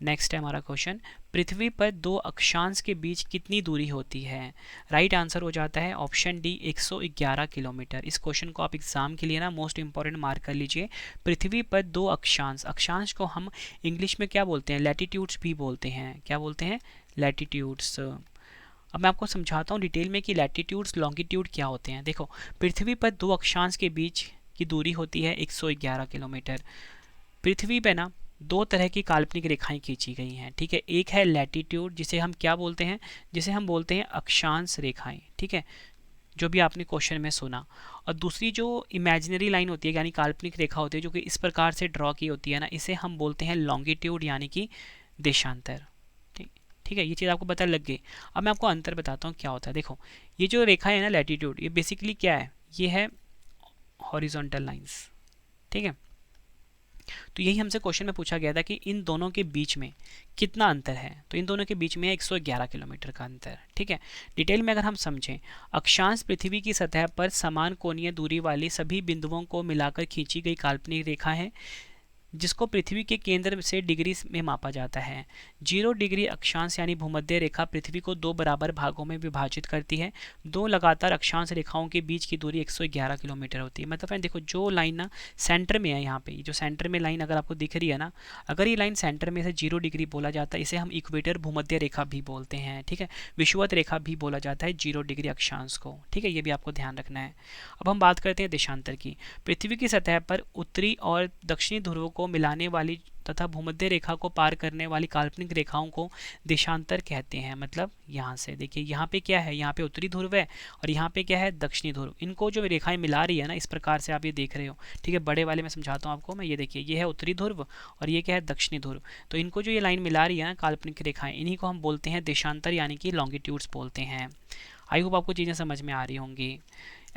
नेक्स्ट है हमारा क्वेश्चन, पृथ्वी पर दो अक्षांश के बीच कितनी दूरी होती है? राइट आंसर हो जाता है ऑप्शन डी, 111 किलोमीटर। इस क्वेश्चन को आप एग्जाम के लिए ना मोस्ट इंपॉर्टेंट मार्क कर लीजिए। पृथ्वी पर दो अक्षांश, अक्षांश को हम इंग्लिश में क्या बोलते हैं? लैटिट्यूड्स भी बोलते हैं। क्या बोलते हैं? लैटिट्यूड्स। अब मैं आपको समझाता हूँ डिटेल में कि लैटिट्यूड्स, लॉन्गिट्यूड क्या होते हैं। देखो, पृथ्वी पर दो अक्षांश के बीच की दूरी होती है 111 किलोमीटर। पृथ्वी पे ना दो तरह की काल्पनिक रेखाएं खींची गई हैं, ठीक है। एक है लैटिट्यूड, जिसे हम क्या बोलते हैं? जिसे हम बोलते हैं अक्षांश रेखाएं, ठीक है, जो भी आपने क्वेश्चन में सुना। और दूसरी जो इमेजिनरी लाइन होती है, यानी काल्पनिक रेखा होती है, जो कि इस प्रकार से ड्रॉ की होती है ना, इसे हम बोलते हैं लॉन्गिट्यूड, यानी कि देशांतर। ठीक है, ये चीज़ आपको पता लग गई। अब मैं आपको अंतर बताता हूँ क्या होता है। देखो, ये जो रेखा है ना लैटिट्यूड, ये बेसिकली क्या है? ये है हॉरिजॉन्टल लाइंस, ठीक है। तो यही हमसे क्वेश्चन में पूछा गया था कि इन दोनों के बीच में कितना अंतर है। तो इन दोनों के बीच में 111 किलोमीटर का अंतर। ठीक है, डिटेल में अगर हम समझें, अक्षांश पृथ्वी की सतह पर समान कोणीय दूरी वाली सभी बिंदुओं को मिलाकर खींची गई काल्पनिक रेखा है जिसको पृथ्वी के केंद्र से डिग्री में मापा जाता है। 0 डिग्री अक्षांश यानी भूमध्य रेखा पृथ्वी को 2 बराबर भागों में विभाजित करती है। 2 लगातार अक्षांश रेखाओं के बीच की दूरी 111 किलोमीटर होती है। मतलब देखो जो लाइन ना सेंटर में है, यहाँ पे जो सेंटर में लाइन अगर आपको दिख रही है ना, अगर ये लाइन सेंटर में से 0 डिग्री बोला जाता है, इसे हम इक्वेटर भूमध्य रेखा भी बोलते हैं। ठीक है, विषुवत रेखा भी बोला जाता है 0 डिग्री अक्षांश को। ठीक है, ये भी आपको ध्यान रखना है। अब हम बात करते हैं देशांतर की। पृथ्वी की सतह पर उत्तरी और दक्षिणी ध्रुवों को मिलाने वाली तथा भूमध्य रेखा को पार करने वाली काल्पनिक रेखाओं को देशांतर कहते हैं। मतलब यहाँ से देखिए, यहाँ पे क्या है, यहाँ पे उत्तरी ध्रुव है और यहाँ पे क्या है, दक्षिणी ध्रुव। इनको जो रेखाएं मिला रही है ना, इस प्रकार से आप ये देख रहे हो। ठीक है, बड़े वाले में समझाता हूँ आपको मैं। ये देखिए, ये है उत्तरी ध्रुव और ये क्या है, दक्षिणी ध्रुव। तो इनको जो ये लाइन मिला रही है ना, काल्पनिक रेखाएं, इन्हीं को हम बोलते हैं देशांतर यानी कि लॉन्गिट्यूड्स बोलते हैं। आई होप आपको चीज़ें समझ में आ रही होंगी।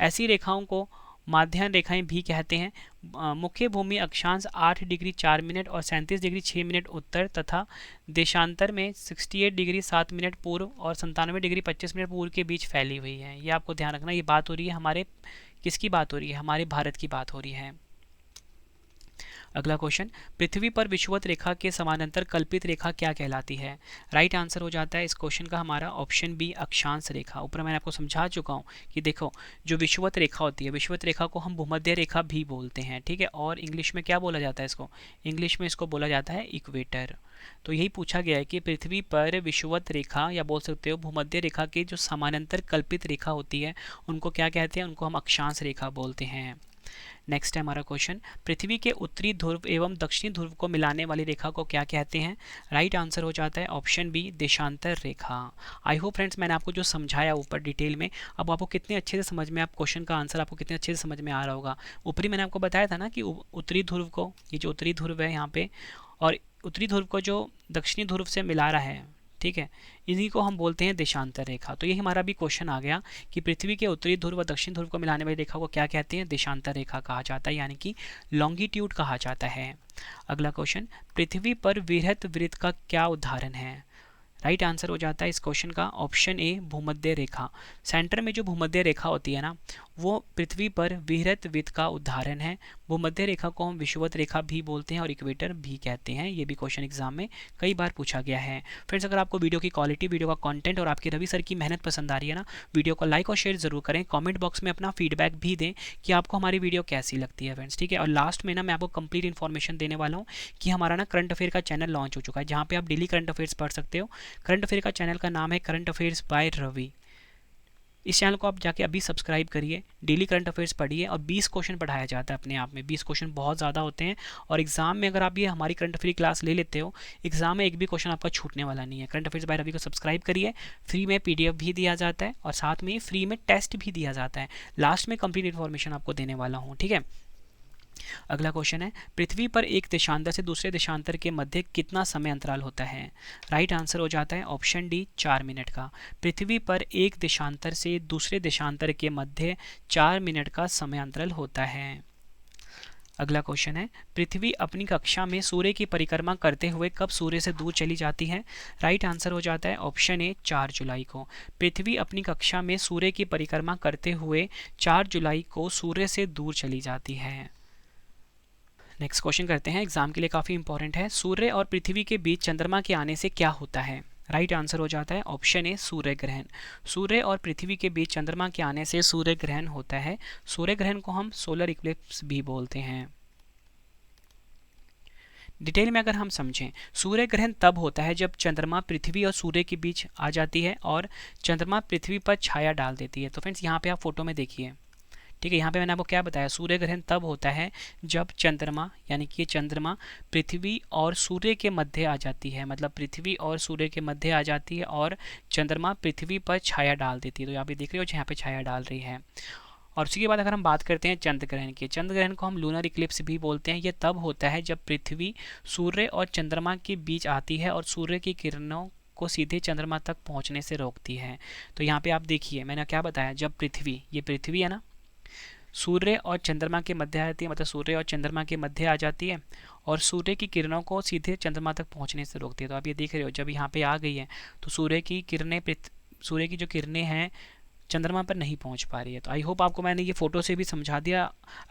ऐसी रेखाओं को माध्याह्न रेखाएं भी कहते हैं। मुख्य भूमि अक्षांश 8 डिग्री 4 मिनट और 37 डिग्री 6 मिनट उत्तर तथा देशांतर में 68 डिग्री 7 मिनट पूर्व और 97 डिग्री 25 मिनट पूर्व के बीच फैली हुई है। ये आपको ध्यान रखना। ये बात हो रही है हमारे, किसकी बात हो रही है, हमारे भारत की बात हो रही है। अगला क्वेश्चन, पृथ्वी पर विषुवत रेखा के समानांतर कल्पित रेखा क्या कहलाती है। राइट आंसर हो जाता है इस क्वेश्चन का हमारा ऑप्शन बी, अक्षांश रेखा। ऊपर मैंने आपको समझा चुका हूँ कि देखो, जो विषुवत रेखा होती है, विषुवत रेखा को हम भूमध्य रेखा भी बोलते हैं। ठीक है, और इंग्लिश में क्या बोला जाता है इसको, इंग्लिश में इसको बोला जाता है इक्वेटर। तो यही पूछा गया है कि पृथ्वी पर विषुवत रेखा या बोल सकते हो भूमध्य रेखा के जो समानांतर कल्पित रेखा होती है उनको क्या कहते हैं, उनको हम अक्षांश रेखा बोलते हैं। नेक्स्ट है हमारा क्वेश्चन, पृथ्वी के उत्तरी ध्रुव एवं दक्षिणी ध्रुव को मिलाने वाली रेखा को क्या कहते हैं। राइट आंसर हो जाता है ऑप्शन बी, देशांतर रेखा। आई होप फ्रेंड्स मैंने आपको जो समझाया ऊपर डिटेल में, अब आपको कितने अच्छे से समझ में, आप क्वेश्चन का आंसर आपको कितने अच्छे से समझ में आ रहा होगा। ऊपरी मैंने आपको बताया था ना कि उत्तरी ध्रुव को, ये जो उत्तरी ध्रुव है यहाँ पे, और उत्तरी ध्रुव को जो दक्षिणी ध्रुव से मिला रहा है, ठीक है, इन्हीं को हम बोलते हैं देशांतर रेखा। तो यही हमारा भी क्वेश्चन आ गया कि पृथ्वी के उत्तरी ध्रुव व दक्षिण ध्रुव को मिलाने वाली रेखा को क्या कहते हैं, देशांतर रेखा कहा जाता है, यानी कि लॉन्गिट्यूड कहा जाता है। अगला क्वेश्चन, पृथ्वी पर विहृत वृत्त का क्या उदाहरण है। राइट आंसर हो जाता है इस क्वेश्चन का ऑप्शन ए, भूमध्य रेखा। सेंटर में जो भूमध्य रेखा होती है ना, वो पृथ्वी पर विहृत वृत्त का उदाहरण है। भूमध्य रेखा को हम विषुवत रेखा भी बोलते हैं और इक्वेटर भी कहते हैं। ये भी क्वेश्चन एग्जाम में कई बार पूछा गया है। फ्रेंड्स, अगर आपको वीडियो की क्वालिटी, वीडियो का कंटेंट और आपके रवि सर की मेहनत पसंद आ रही है ना, वीडियो को लाइक और शेयर जरूर करें। कमेंट बॉक्स में अपना फीडबैक भी दें कि आपको हमारी वीडियो कैसी लगती है फ्रेंड्स। ठीक है, और लास्ट में ना मैं आपको कंप्लीट इन्फॉर्मेशन देने वाला हूँ कि हमारा ना करंट अफेयर का चैनल लॉन्च हो चुका है, जहाँ पे आप डेली करंट अफेयर्स पढ़ सकते हो। करंट अफेयर का चैनल का नाम है करंट अफेयर्स बाय रवि। इस चैनल को आप जाके अभी सब्सक्राइब करिए, डेली करंट अफेयर्स पढ़िए और 20 क्वेश्चन पढ़ाया जाता है अपने आप में। 20 क्वेश्चन बहुत ज़्यादा होते हैं और एग्जाम में अगर आप ये हमारी करंट अफेयर क्लास ले लेते हो, एग्जाम में एक भी क्वेश्चन आपका छूटने वाला नहीं है। करंट अफेयर्स बाय रवि को सब्सक्राइब करिए, फ्री में PDF भी दिया जाता है और साथ में फ्री में टेस्ट भी दिया जाता है। लास्ट में कंप्लीट इन्फॉर्मेशन आपको देने वाला हूँ। ठीक है, अगला क्वेश्चन है, पृथ्वी पर एक देशांतर से दूसरे देशांतर के मध्य कितना समय अंतराल होता है। राइट आंसर हो जाता है ऑप्शन डी, 4 मिनट का। पृथ्वी पर एक देशांतर से दूसरे देशांतर के मध्य 4 मिनट का समय अंतराल होता है। अगला क्वेश्चन है, पृथ्वी अपनी कक्षा में सूर्य की परिक्रमा करते हुए कब सूर्य से दूर चली जाती है। राइट आंसर हो जाता है ऑप्शन ए, 4 जुलाई को। पृथ्वी अपनी कक्षा में सूर्य की परिक्रमा करते हुए 4 जुलाई को सूर्य से दूर चली जाती है। नेक्स्ट क्वेश्चन करते हैं, एग्जाम के लिए काफ़ी इंपॉर्टेंट है। सूर्य और पृथ्वी के बीच चंद्रमा के आने से क्या होता है। राइट आंसर हो जाता है ऑप्शन ए, सूर्य ग्रहण। सूर्य और पृथ्वी के बीच चंद्रमा के आने से सूर्य ग्रहण होता है। सूर्य ग्रहण को हम सोलर इक्लिप्स भी बोलते हैं। डिटेल में अगर हम समझें, सूर्य ग्रहण तब होता है जब चंद्रमा पृथ्वी और सूर्य के बीच आ जाती है और चंद्रमा पृथ्वी पर छाया डाल देती है। तो फ्रेंड्स, यहाँ पे आप फोटो में देखिए। ठीक है, यहाँ पे मैंने आपको क्या बताया, सूर्य ग्रहण तब होता है जब चंद्रमा, यानी कि चंद्रमा पृथ्वी और सूर्य के मध्य आ जाती है। मतलब पृथ्वी और सूर्य के मध्य आ जाती है और चंद्रमा पृथ्वी पर छाया डाल देती है। तो यहाँ पे देख रहे हो, यहाँ पे छाया डाल रही है। और उसी के बाद अगर हम बात करते हैं चंद्र ग्रहण की, चंद्र ग्रहण को हम लूनर इक्लिप्स भी बोलते हैं। ये तब होता है जब पृथ्वी सूर्य और चंद्रमा के बीच आती है और सूर्य की किरणों को सीधे चंद्रमा तक पहुँचने से रोकती है। तो यहाँ पे आप देखिए, मैंने क्या बताया, जब पृथ्वी, ये पृथ्वी है ना, सूर्य और चंद्रमा के मध्य आ जाती है, मतलब सूर्य और चंद्रमा के मध्य आ जाती है और सूर्य की किरणों को सीधे चंद्रमा तक पहुंचने से रोकती है। तो आप ये देख रहे हो, जब यहाँ पे आ गई है तो सूर्य की जो किरणें हैं चंद्रमा पर नहीं पहुंच पा रही है। तो आई होप आपको मैंने ये फोटो से भी समझा दिया।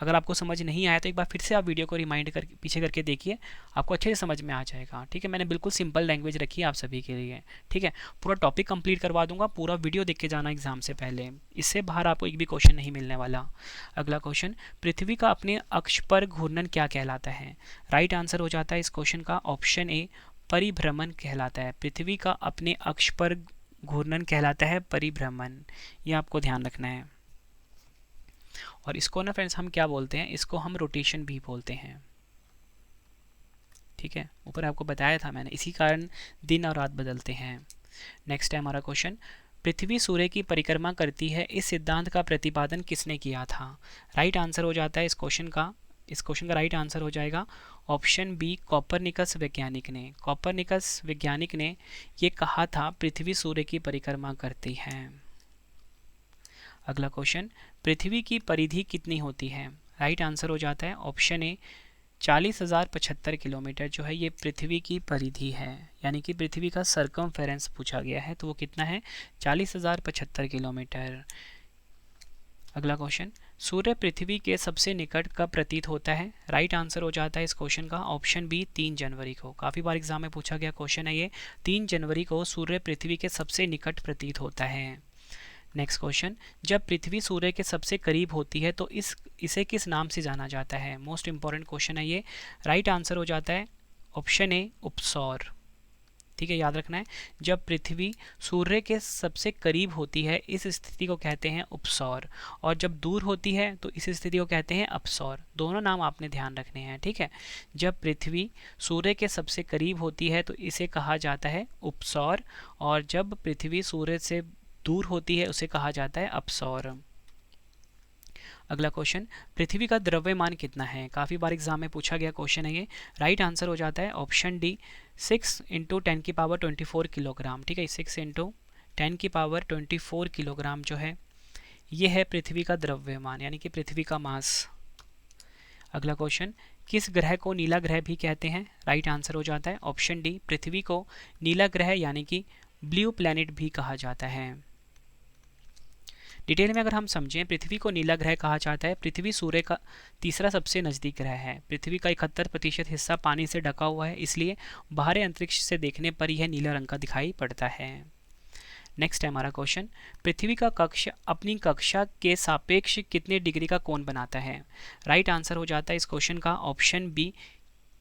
अगर आपको समझ नहीं आया तो एक बार फिर से आप वीडियो को रिमाइंड कर पीछे करके देखिए, आपको अच्छे से समझ में आ जाएगा। ठीक है, मैंने बिल्कुल सिंपल लैंग्वेज रखी है आप सभी के लिए। ठीक है, पूरा टॉपिक कंप्लीट करवा दूंगा, पूरा वीडियो देख के जाना एग्जाम से पहले, इससे बाहर आपको एक भी क्वेश्चन नहीं मिलने वाला। अगला क्वेश्चन, पृथ्वी का अपने अक्ष पर घूर्णन क्या कहलाता है? राइट आंसर हो जाता है इस क्वेश्चन का ऑप्शन ए, परिभ्रमण कहलाता है। पृथ्वी का अपने अक्ष पर घूर्णन कहलाता है परिभ्रमण, ये आपको ध्यान रखना है। और इसको ना फ्रेंड्स हम क्या बोलते हैं, इसको हम रोटेशन भी बोलते हैं। ठीक है, ऊपर आपको बताया था मैंने, इसी कारण दिन और रात बदलते हैं। नेक्स्ट है हमारा क्वेश्चन, पृथ्वी सूर्य की परिक्रमा करती है, इस सिद्धांत का प्रतिपादन किसने किया था? राइट आंसर हो जाता है इस क्वेश्चन का राइट आंसर हो जाएगा ऑप्शन बी, कॉपरनिकस वैज्ञानिक ने। कॉपरनिकस वैज्ञानिक ने ये कहा था पृथ्वी सूर्य की परिक्रमा करती है। अगला क्वेश्चन, पृथ्वी की परिधि कितनी होती है? राइट आंसर हो जाता है ऑप्शन ए, 40,075 किलोमीटर जो है ये पृथ्वी की परिधि है, यानी कि पृथ्वी का सर्कमफेरेंस पूछा गया है, तो वो कितना है? 40,075 किलोमीटर। अगला क्वेश्चन, सूर्य पृथ्वी के सबसे निकट कब प्रतीत होता है? राइट आंसर हो जाता है इस क्वेश्चन का ऑप्शन बी, 3 जनवरी को। काफ़ी बार एग्जाम में पूछा गया क्वेश्चन है ये, 3 जनवरी को सूर्य पृथ्वी के सबसे निकट प्रतीत होता है। नेक्स्ट क्वेश्चन, जब पृथ्वी सूर्य के सबसे करीब होती है तो इसे किस नाम से जाना जाता है? मोस्ट इंपॉर्टेंट क्वेश्चन है ये। राइट आंसर हो जाता है ऑप्शन ए, उपसौर। ठीक है, याद रखना है, जब पृथ्वी सूर्य के सबसे करीब होती है इस स्थिति को कहते हैं उपसौर, और जब दूर होती है तो इस स्थिति को कहते हैं अपसौर। दोनों नाम आपने ध्यान रखने हैं। ठीक है, जब पृथ्वी सूर्य के सबसे करीब होती है तो इसे कहा जाता है उपसौर, और जब पृथ्वी सूर्य से दूर होती है उसे कहा जाता है अपसौर। अगला क्वेश्चन, पृथ्वी का द्रव्यमान कितना है? काफ़ी बार एग्जाम में पूछा गया क्वेश्चन है ये। राइट आंसर हो जाता है ऑप्शन डी, 6 × 10⁻24 किलोग्राम। ठीक है, 6 × 10⁻24 किलोग्राम जो है ये है पृथ्वी का द्रव्यमान, यानी कि पृथ्वी का मास। अगला क्वेश्चन, किस ग्रह को नीला ग्रह भी कहते हैं? राइट आंसर हो जाता है ऑप्शन डी, पृथ्वी को नीला ग्रह यानी कि ब्लू प्लैनेट भी कहा जाता है। डिटेल में अगर हम समझें, पृथ्वी को नीला ग्रह कहा जाता है, पृथ्वी सूर्य का तीसरा सबसे नज़दीक ग्रह है। पृथ्वी का 71% हिस्सा पानी से ढका हुआ है, इसलिए बाहरी अंतरिक्ष से देखने पर यह नीला रंग का दिखाई पड़ता है। नेक्स्ट है हमारा क्वेश्चन, पृथ्वी का कक्ष अपनी कक्षा के सापेक्ष कितने डिग्री का कोण बनाता है? राइट आंसर हो जाता है इस क्वेश्चन का ऑप्शन बी,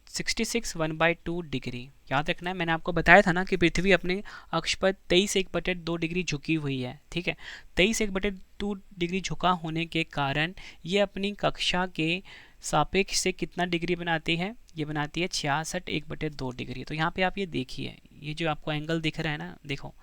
66 1/2 डिग्री। याद रखना है, मैंने आपको बताया था ना कि पृथ्वी अपने अक्ष पर 23 1/2 डिग्री झुकी हुई है। ठीक है, 23 1/2 डिग्री झुका होने के कारण ये अपनी कक्षा के सापेक्ष से कितना डिग्री बनाती है? ये बनाती है 66 1/2 डिग्री। तो यहाँ पे आप ये देखिए, ये जो आपको एंगल दिख रहा है ना, देखो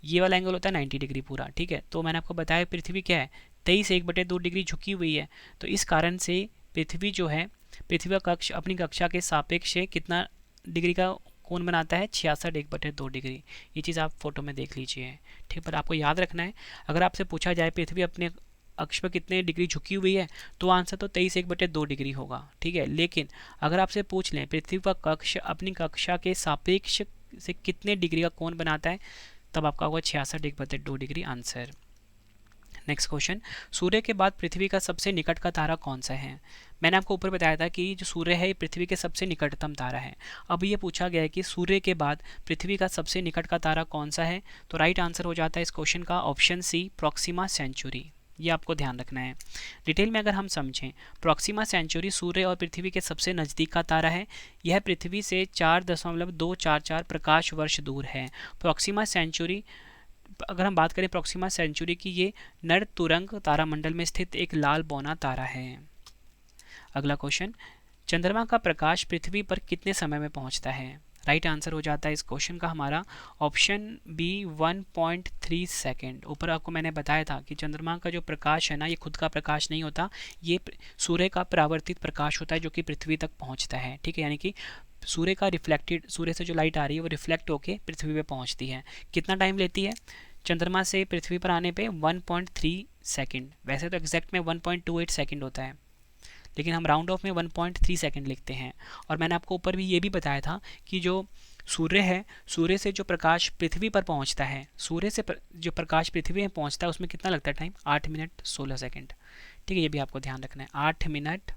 ये वाला एंगल होता है 90 डिग्री पूरा। ठीक है, तो मैंने आपको बताया पृथ्वी क्या है, 23 1/2 डिग्री झुकी हुई है, तो इस कारण से पृथ्वी जो है, पृथ्वी का कक्ष अपनी कक्षा के सापेक्ष से कितना डिग्री का कोण बनाता है? 66 1/2 डिग्री। ये चीज़ आप फोटो में देख लीजिए। ठीक, पर आपको याद रखना है, अगर आपसे पूछा जाए पृथ्वी अपने अक्ष पर कितने डिग्री झुकी हुई है तो आंसर तो 23 1/2 डिग्री होगा। ठीक है, लेकिन अगर आपसे पूछ लें पृथ्वी का कक्ष अपनी कक्षा के सापेक्ष से कितने डिग्री का कोण बनाता है, तब आपका होगा 66 1/2 डिग्री आंसर। नेक्स्ट क्वेश्चन, सूर्य के बाद पृथ्वी का सबसे निकट का तारा कौन सा है? मैंने आपको ऊपर बताया था कि जो सूर्य है ये पृथ्वी के सबसे निकटतम तारा है। अब ये पूछा गया है कि सूर्य के बाद पृथ्वी का सबसे निकट का तारा कौन सा है, तो राइट आंसर हो जाता है इस क्वेश्चन का ऑप्शन सी, प्रॉक्सिमा सेंचुरी। ये आपको ध्यान रखना है। डिटेल में अगर हम समझें, प्रॉक्सिमा सेंचुरी सूर्य और पृथ्वी के सबसे नज़दीक का तारा है। यह पृथ्वी से 4.244 प्रकाश वर्ष दूर है। प्रॉक्सिमा सेंचुरी, अगर हम बात करें प्रॉक्सिमा सेंचुरी की, ये नर तुरंग तारामंडल में स्थित एक लाल बौना तारा है। अगला क्वेश्चन, चंद्रमा का प्रकाश पृथ्वी पर कितने समय में पहुंचता है? राइट आंसर हो जाता है इस क्वेश्चन का हमारा ऑप्शन बी, 1.3 सेकेंड। ऊपर आपको मैंने बताया था कि चंद्रमा का जो प्रकाश है ना, ये खुद का प्रकाश नहीं होता, ये सूर्य का परावर्तित प्रकाश होता है जो कि पृथ्वी तक पहुंचता है। ठीक है, यानी कि सूर्य का रिफ्लेक्टेड, सूर्य से जो लाइट आ रही है वो रिफ्लेक्ट होकर पृथ्वी पे पहुंचती है। कितना टाइम लेती है? चंद्रमा से पृथ्वी पर आने पे 1.3 सेकंड, वैसे तो एग्जैक्ट में 1.28 सेकंड होता है, लेकिन हम राउंड ऑफ में 1.3 सेकंड लिखते हैं। और मैंने आपको ऊपर भी ये भी बताया था कि जो सूर्य है, सूर्य से जो प्रकाश पृथ्वी पर पहुंचता है, सूर्य से जो प्रकाश पृथ्वी में पहुंचता है उसमें कितना लगता है टाइम, 8 मिनट 16 सेकंड। ठीक है, ये भी आपको ध्यान रखना है, 8 मिनट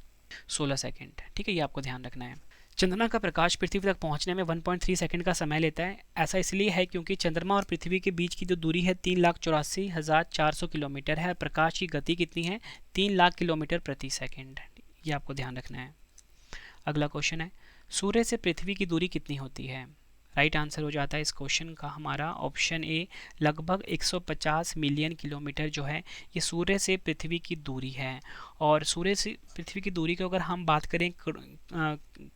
16 सेकंड। ठीक है, ये आपको ध्यान रखना है। चंद्रमा का प्रकाश पृथ्वी तक पहुंचने में 1.3 सेकंड का समय लेता है। ऐसा इसलिए है क्योंकि चंद्रमा और पृथ्वी के बीच की जो दूरी है 3,84,400 किलोमीटर है। प्रकाश की गति कितनी है, 3 लाख किलोमीटर प्रति सेकंड। ये आपको ध्यान रखना है। अगला क्वेश्चन है, सूर्य से पृथ्वी की दूरी कितनी होती है। राइट आंसर हो जाता है इस क्वेश्चन का हमारा ऑप्शन ए, लगभग 150 मिलियन किलोमीटर जो है ये सूर्य से पृथ्वी की दूरी है। और सूर्य से पृथ्वी की दूरी की अगर हम बात करें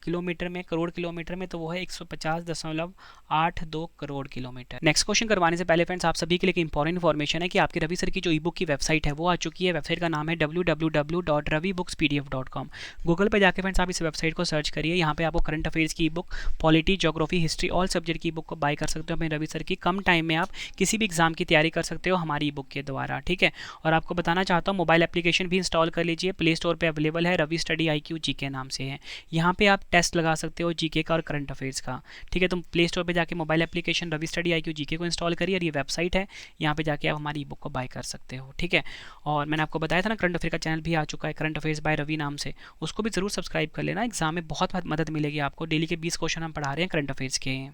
किलोमीटर में, करोड़ किलोमीटर में, तो वो है 150.82 करोड़ किलोमीटर। नेक्स्ट क्वेश्चन करवाने से पहले फ्रेंड्स आप सभी के लिए एक इंपॉर्टेंट इन्फॉर्मेशन है कि आपके रवि सर की जो ई बुक की वेबसाइट है वो आ चुकी है। वेबसाइट का नाम है www.ravibookspdf.com। गूगल पर जाकर फ्रेंड्स आप इस वेबसाइट को सर्च करिए। यहाँ पे आपको करंट अफेयर्स की ई book, polity, geography, history, all subject की बुक को बाय कर सकते हो अपने रवि सर की। कम टाइम में आप किसी भी एग्जाम की तैयारी कर सकते हो हमारी ई बुक के द्वारा। ठीक है, और आपको बताना चाहता हूँ मोबाइल एप्लीकेशन भी इंस्टॉल कर लीजिए, प्ले स्टोर पे अवेलेबल है, रवि स्टडी IQ जीके नाम से है। यहाँ पे आप टेस्ट लगा सकते हो जीके का और करंट अफेयर्स का। ठीक है, तुम प्ले स्टोर पे जाके mobile application Ravi study IQ GK को इंस्टॉल करिए और ये वेबसाइट है, यहाँ पे जाके आप हमारी ई बुक को बाय कर सकते हो। ठीक है, और मैंने आपको बताया था ना करंट अफेयर का चैनल भी आ चुका है, करंट अफेयर्स बाय रवि नाम से, उसको भी जरूर सब्सक्राइब कर लेना। एग्जाम में बहुत मदद मिलेगी आपको। डेली के 20 क्वेश्चन हम पढ़ा रहे हैं करंट अफेयर्स के।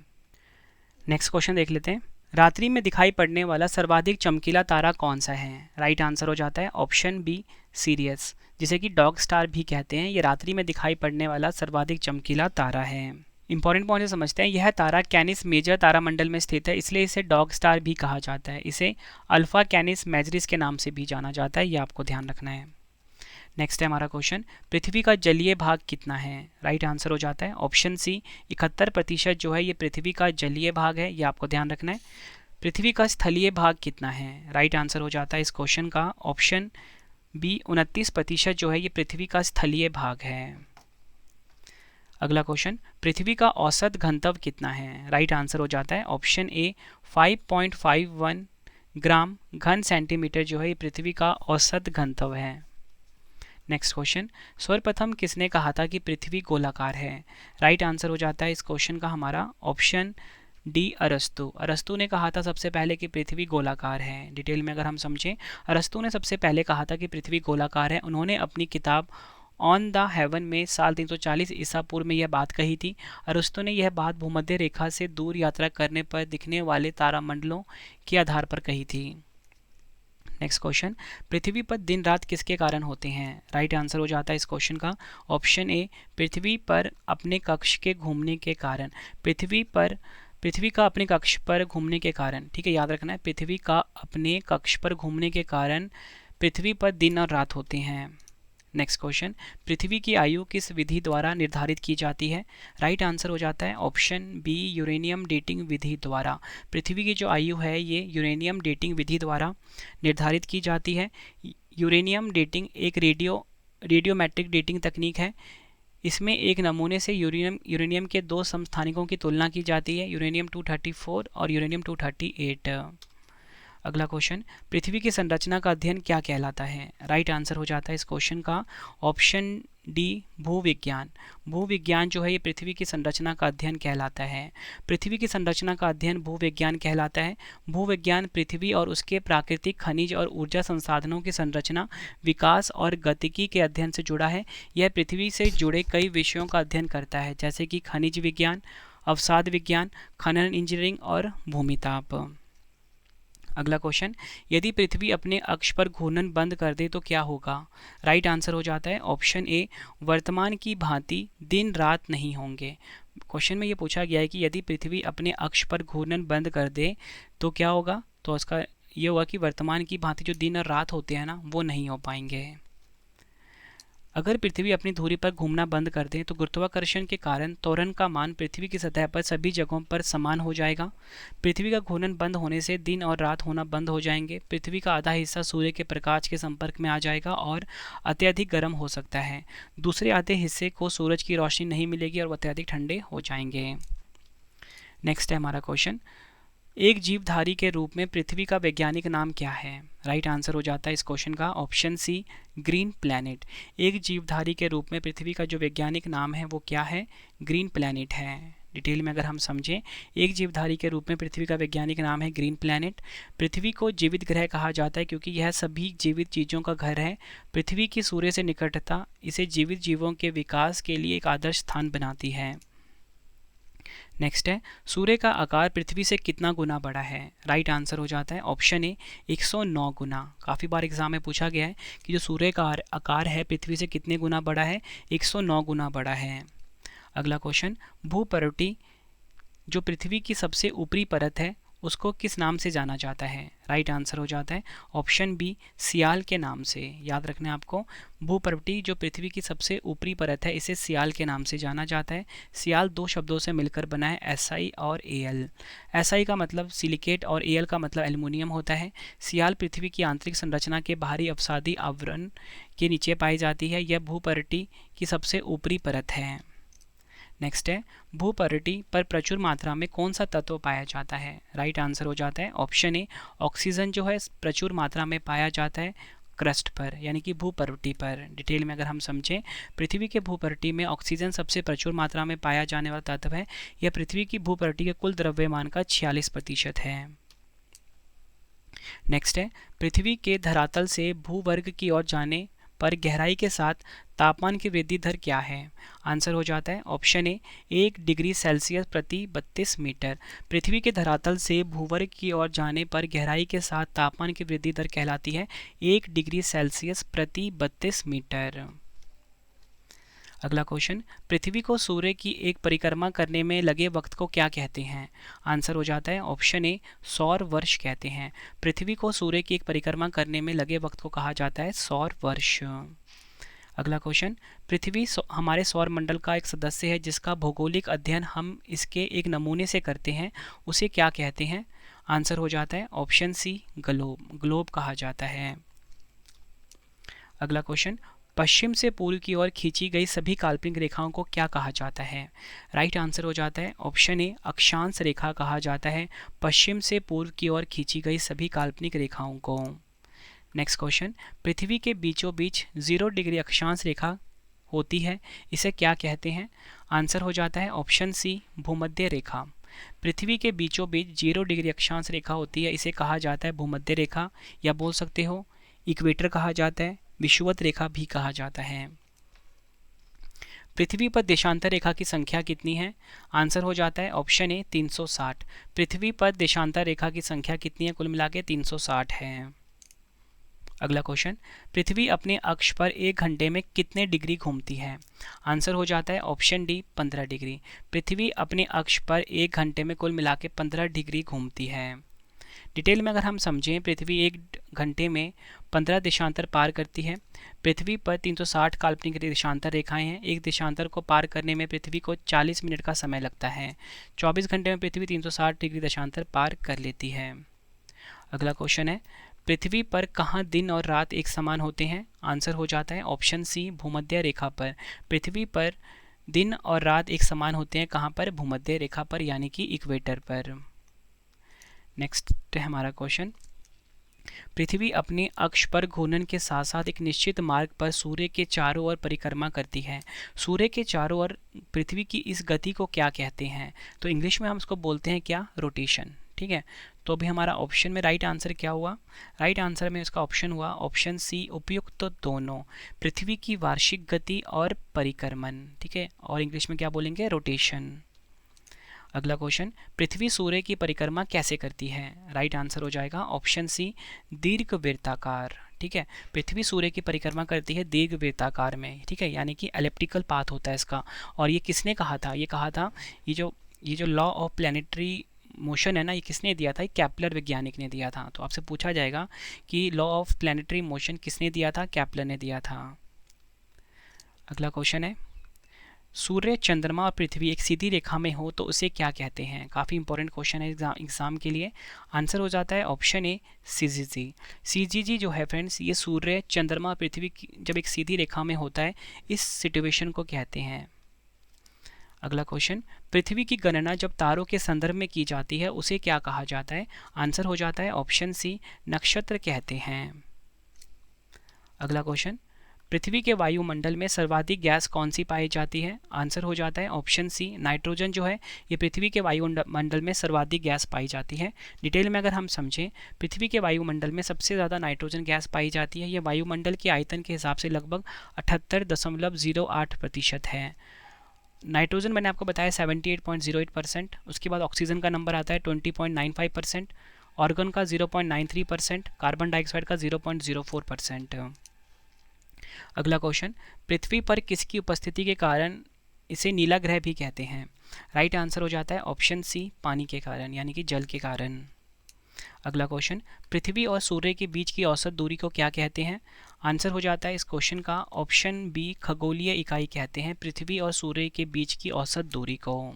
नेक्स्ट क्वेश्चन देख लेते हैं, रात्रि में दिखाई पड़ने वाला सर्वाधिक चमकीला तारा कौन सा है। राइट आंसर हो जाता है ऑप्शन बी, सीरियस, जिसे कि डॉग स्टार भी कहते हैं। ये रात्रि में दिखाई पड़ने वाला सर्वाधिक चमकीला तारा है। इंपॉर्टेंट पॉइंट समझते हैं, यह तारा कैनिस मेजर तारामंडल में स्थित है, इसलिए इसे डॉग स्टार भी कहा जाता है। इसे अल्फा कैनिस मेजरिस के नाम से भी जाना जाता है, ये आपको ध्यान रखना है। नेक्स्ट है हमारा क्वेश्चन, पृथ्वी का जलीय भाग कितना है। राइट आंसर हो जाता है ऑप्शन सी, 71% जो है ये पृथ्वी का जलीय भाग है, ये आपको ध्यान रखना है। पृथ्वी का स्थलीय भाग कितना है। राइट आंसर हो जाता है इस क्वेश्चन का ऑप्शन बी, 29% जो है ये पृथ्वी का स्थलीय भाग है। अगला क्वेश्चन, पृथ्वी का औसत घनत्व कितना है। राइट आंसर हो जाता है ऑप्शन ए, 5.51 ग्राम घन सेंटीमीटर जो है ये पृथ्वी का औसत घनत्व है। नेक्स्ट क्वेश्चन, सर्वप्रथम किसने कहा था कि पृथ्वी गोलाकार है। राइट आंसर हो जाता है इस क्वेश्चन का हमारा ऑप्शन डी, अरस्तु। अरस्तु ने कहा था सबसे पहले कि पृथ्वी गोलाकार है। डिटेल में अगर हम समझें, अरस्तु ने सबसे पहले कहा था कि पृथ्वी गोलाकार है। उन्होंने अपनी किताब ऑन द हेवन में साल 340 ईसा पूर्व में यह बात कही थी। अरस्तु ने यह बात भूमध्य रेखा से दूर यात्रा करने पर दिखने वाले तारामंडलों के आधार पर कही थी। नेक्स्ट क्वेश्चन, पृथ्वी पर दिन रात किसके कारण होते हैं। राइट आंसर हो जाता है इस क्वेश्चन का ऑप्शन ए, पृथ्वी पर अपने कक्ष के घूमने के कारण। पृथ्वी का अपने कक्ष पर घूमने के कारण, ठीक है, याद रखना है, पृथ्वी का अपने कक्ष पर घूमने के कारण पृथ्वी पर दिन और रात होते हैं। नेक्स्ट क्वेश्चन, पृथ्वी की आयु किस विधि द्वारा निर्धारित की जाती है। राइट आंसर हो जाता है ऑप्शन बी, यूरेनियम डेटिंग विधि द्वारा। पृथ्वी की जो आयु है ये यूरेनियम डेटिंग विधि द्वारा निर्धारित की जाती है। यूरेनियम डेटिंग एक रेडियोमेट्रिक डेटिंग तकनीक है। इसमें एक नमूने से यूरेनियम के दो समस्थानिकों की तुलना की जाती है, यूरेनियम 234 और यूरेनियम 238। अगला क्वेश्चन, पृथ्वी की संरचना का अध्ययन क्या कहलाता है। राइट आंसर हो जाता है इस क्वेश्चन का ऑप्शन डी, भूविज्ञान। भूविज्ञान जो है ये पृथ्वी की संरचना का अध्ययन कहलाता है। पृथ्वी की संरचना का अध्ययन भूविज्ञान कहलाता है। भूविज्ञान पृथ्वी और उसके प्राकृतिक खनिज और ऊर्जा संसाधनों की संरचना, विकास और गतिकी के अध्ययन से जुड़ा है। यह पृथ्वी से जुड़े कई विषयों का अध्ययन करता है, जैसे कि खनिज विज्ञान, अवसाद विज्ञान, खनन इंजीनियरिंग और भूमिताप। अगला क्वेश्चन, यदि पृथ्वी अपने अक्ष पर घूर्णन बंद कर दे तो क्या होगा। राइट आंसर हो जाता है ऑप्शन ए, वर्तमान की भांति दिन रात नहीं होंगे। क्वेश्चन में ये पूछा गया है कि यदि पृथ्वी अपने अक्ष पर घूर्णन बंद कर दे तो क्या होगा, तो उसका ये होगा कि वर्तमान की भांति जो दिन और रात होते हैं ना वो नहीं हो पाएंगे। अगर पृथ्वी अपनी धुरी पर घूमना बंद कर दे तो गुरुत्वाकर्षण के कारण त्वरण का मान पृथ्वी की सतह पर सभी जगहों पर समान हो जाएगा। पृथ्वी का घूर्णन बंद होने से दिन और रात होना बंद हो जाएंगे। पृथ्वी का आधा हिस्सा सूर्य के प्रकाश के संपर्क में आ जाएगा और अत्यधिक गर्म हो सकता है। दूसरे आधे हिस्से को सूरज की रोशनी नहीं मिलेगी और वह अत्यधिक ठंडे हो जाएंगे। नेक्स्ट है हमारा क्वेश्चन, एक जीवधारी के रूप में पृथ्वी का वैज्ञानिक नाम क्या है? राइट आंसर हो जाता है इस क्वेश्चन का ऑप्शन सी, ग्रीन प्लैनेट। एक जीवधारी के रूप में पृथ्वी का जो वैज्ञानिक नाम है वो क्या है? ग्रीन प्लैनेट है। डिटेल में अगर हम समझें, एक जीवधारी के रूप में पृथ्वी का वैज्ञानिक नाम है ग्रीन प्लैनेट। पृथ्वी को जीवित ग्रह कहा जाता है क्योंकि यह सभी जीवित चीज़ों का घर है। पृथ्वी की सूर्य से निकटता इसे जीवित जीवों के विकास के लिए एक आदर्श स्थान बनाती है। नेक्स्ट है, सूर्य का आकार पृथ्वी से कितना गुना बड़ा है? राइट आंसर हो जाता है ऑप्शन ए, 109 गुना। काफ़ी बार एग्जाम में पूछा गया है कि जो सूर्य का आकार है पृथ्वी से कितने गुना बड़ा है? 109 गुना बड़ा है। अगला क्वेश्चन, भूपर्वती जो पृथ्वी की सबसे ऊपरी परत है उसको किस नाम से जाना जाता है? राइट आंसर हो जाता है ऑप्शन बी, सियाल के नाम से। याद रखना है आपको, भूपर्वती जो पृथ्वी की सबसे ऊपरी परत है इसे सियाल के नाम से जाना जाता है। सियाल दो शब्दों से मिलकर बना है, SI और AL। SI का मतलब सिलिकेट और AL का मतलब एल्युमिनियम होता है। सियाल पृथ्वी की आंतरिक संरचना के बाहरी अपसादी आवरण के नीचे पाई जाती है। यह भूपर्वती की सबसे ऊपरी परत है। नेक्स्ट है, भूपर्वती पर प्रचुर मात्रा में कौन सा तत्व पाया जाता है? राइट आंसर हो जाता है ऑप्शन ए, ऑक्सीजन जो है प्रचुर मात्रा में पाया जाता है क्रस्ट पर, यानी कि भूपर्वती पर। डिटेल में अगर हम समझें, पृथ्वी के भूपर्वती में ऑक्सीजन सबसे प्रचुर मात्रा में पाया जाने वाला तत्व है। यह पृथ्वी की भूपर्वती के कुल द्रव्यमान का 46% है। नेक्स्ट है, पृथ्वी के धरातल से भूवर्ग की ओर जाने पर गहराई के साथ तापमान की वृद्धि दर क्या है? आंसर हो जाता है ऑप्शन ए, 1 डिग्री सेल्सियस प्रति 32 मीटर। पृथ्वी के धरातल से भूवर्ग की ओर जाने पर गहराई के साथ तापमान की वृद्धि दर कहलाती है 1 डिग्री सेल्सियस प्रति 32 मीटर। अगला क्वेश्चन, पृथ्वी को सूर्य की एक परिक्रमा करने में लगे वक्त को क्या कहते हैं? आंसर हो जाता है ऑप्शन ए, सौर वर्ष कहते हैं। पृथ्वी को सूर्य की एक परिक्रमा करने में लगे वक्त को कहा जाता है सौर वर्ष। अगला क्वेश्चन, पृथ्वी हमारे सौर मंडल का एक सदस्य है जिसका भौगोलिक अध्ययन हम इसके एक नमूने से करते हैं, उसे क्या कहते हैं? आंसर हो जाता है ऑप्शन सी, ग्लोब। ग्लोब कहा जाता है। अगला क्वेश्चन, पश्चिम से पूर्व की ओर खींची गई सभी काल्पनिक रेखाओं को क्या कहा जाता है? राइट आंसर हो जाता है ऑप्शन ए, अक्षांश रेखा कहा जाता है पश्चिम से पूर्व की ओर खींची गई सभी काल्पनिक रेखाओं को। नेक्स्ट क्वेश्चन, पृथ्वी के बीचों बीच 0 डिग्री अक्षांश रेखा होती है, इसे क्या कहते हैं? आंसर हो जाता है ऑप्शन सी, भूमध्य रेखा। पृथ्वी के बीचों बीच 0 डिग्री अक्षांश रेखा होती है, इसे कहा जाता है भूमध्य रेखा, या बोल सकते हो इक्वेटर कहा जाता है, विषुवत रेखा भी कहा जाता है। पृथ्वी पर देशांतर रेखा की संख्या कितनी है? आंसर हो जाता है ऑप्शन ए, 360। पृथ्वी पर देशांतर रेखा की संख्या कितनी है? कुल मिला के 360 है। अगला क्वेश्चन, पृथ्वी अपने अक्ष पर 1 घंटे में कितने डिग्री घूमती है? आंसर हो जाता है ऑप्शन डी, 15 डिग्री। पृथ्वी अपने अक्ष पर 1 घंटे में कुल मिला के 15 डिग्री घूमती है। डिटेल में अगर हम समझें, पृथ्वी 1 घंटे में 15 देशांतर पार करती है। पृथ्वी पर 360 काल्पनिक देशांतर रेखाएं हैं। एक देशांतर को पार करने में पृथ्वी को 40 मिनट का समय लगता है। 24 घंटे में पृथ्वी 360 डिग्री देशांतर पार कर लेती है। अगला क्वेश्चन है, पृथ्वी पर कहाँ दिन और रात एक समान होते हैं? आंसर हो जाता है ऑप्शन सी, भूमध्य रेखा पर। पृथ्वी पर दिन और रात एक समान होते हैं, कहाँ पर? भूमध्य रेखा पर, यानी कि इक्वेटर पर। नेक्स्ट है हमारा क्वेश्चन, पृथ्वी अपने अक्ष पर घूर्णन के साथ साथ एक निश्चित मार्ग पर सूर्य के चारों ओर परिक्रमा करती है। सूर्य के चारों ओर पृथ्वी की इस गति को क्या कहते हैं? तो इंग्लिश में हम इसको बोलते हैं क्या? रोटेशन। ठीक है, तो अभी हमारा ऑप्शन में राइट आंसर क्या हुआ? राइट आंसर में इसका ऑप्शन हुआ ऑप्शन सी, उपयुक्त तो दोनों, पृथ्वी की वार्षिक गति और परिक्रमण। ठीक है, और इंग्लिश में क्या बोलेंगे? रोटेशन। अगला क्वेश्चन, पृथ्वी सूर्य की परिक्रमा कैसे करती है? राइट आंसर हो जाएगा ऑप्शन सी, दीर्घवृत्ताकार। ठीक है, पृथ्वी सूर्य की परिक्रमा करती है दीर्घवृत्ताकार में। ठीक है, यानी कि एलिप्टिकल पाथ होता है इसका। और ये किसने कहा था? ये कहा था, ये जो लॉ ऑफ प्लैनेटरी मोशन है ना, ये किसने दिया था? केपलर वैज्ञानिक ने दिया था। तो आपसे पूछा जाएगा कि लॉ ऑफ प्लैनेटरी मोशन किसने दिया था? केपलर ने दिया था। अगला क्वेश्चन है, सूर्य, चंद्रमा और पृथ्वी एक सीधी रेखा में हो तो उसे क्या कहते हैं? काफ़ी इंपॉर्टेंट क्वेश्चन है एग्जाम के लिए। आंसर हो जाता है ऑप्शन ए, सीजीजी। सीजीजी जो है फ्रेंड्स, ये सूर्य, चंद्रमा और पृथ्वी जब एक सीधी रेखा में होता है, इस सिचुएशन को कहते हैं। अगला क्वेश्चन, पृथ्वी की गणना जब तारों के संदर्भ में की जाती है उसे क्या कहा जाता है? आंसर हो जाता है ऑप्शन सी, नक्षत्र कहते हैं। अगला क्वेश्चन, पृथ्वी के वायुमंडल में सर्वाधिक गैस कौन सी पाई जाती है? आंसर हो जाता है ऑप्शन सी, नाइट्रोजन जो है ये पृथ्वी के वायुमंडल में सर्वाधिक गैस पाई जाती है। डिटेल में अगर हम समझें, पृथ्वी के वायुमंडल में सबसे ज़्यादा नाइट्रोजन गैस पाई जाती है। ये वायुमंडल के आयतन के हिसाब से लगभग 78.08% है। नाइट्रोजन मैंने आपको बताया 78.08%, उसके बाद ऑक्सीजन का नंबर आता है 20.95%, ऑर्गन का 0.93%, कार्बन डाइऑक्साइड का 0.04%। अगला क्वेश्चन, पृथ्वी पर किसकी उपस्थिति के कारण इसे नीला ग्रह भी कहते हैं? राइट आंसर हो जाता है ऑप्शन सी, पानी के कारण यानी कि जल के कारण। अगला क्वेश्चन, पृथ्वी और सूर्य के बीच की औसत दूरी को क्या कहते हैं? आंसर हो जाता है इस क्वेश्चन का ऑप्शन बी, खगोलीय इकाई कहते हैं पृथ्वी और सूर्य के बीच की औसत दूरी को।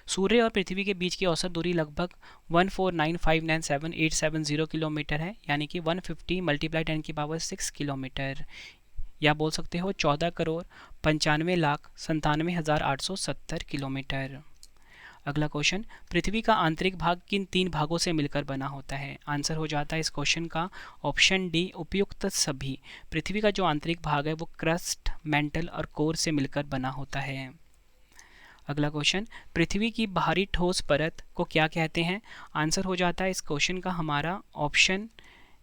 सूर्य और पृथ्वी के बीच की औसत दूरी लगभग 149597870 किलोमीटर है, यानी कि 150 × 10⁻⁶ किलोमीटर, या बोल सकते हो 14,95,97,870 किलोमीटर। अगला क्वेश्चन, पृथ्वी का आंतरिक भाग किन 3 भागों से मिलकर बना होता है? आंसर हो जाता है इस क्वेश्चन का ऑप्शन डी, उपयुक्त सभी। पृथ्वी का जो आंतरिक भाग है वो क्रस्ट, मेंटल और कोर से मिलकर बना होता है। अगला क्वेश्चन, पृथ्वी की बाहरी ठोस परत को क्या कहते हैं? आंसर हो जाता है इस क्वेश्चन का हमारा ऑप्शन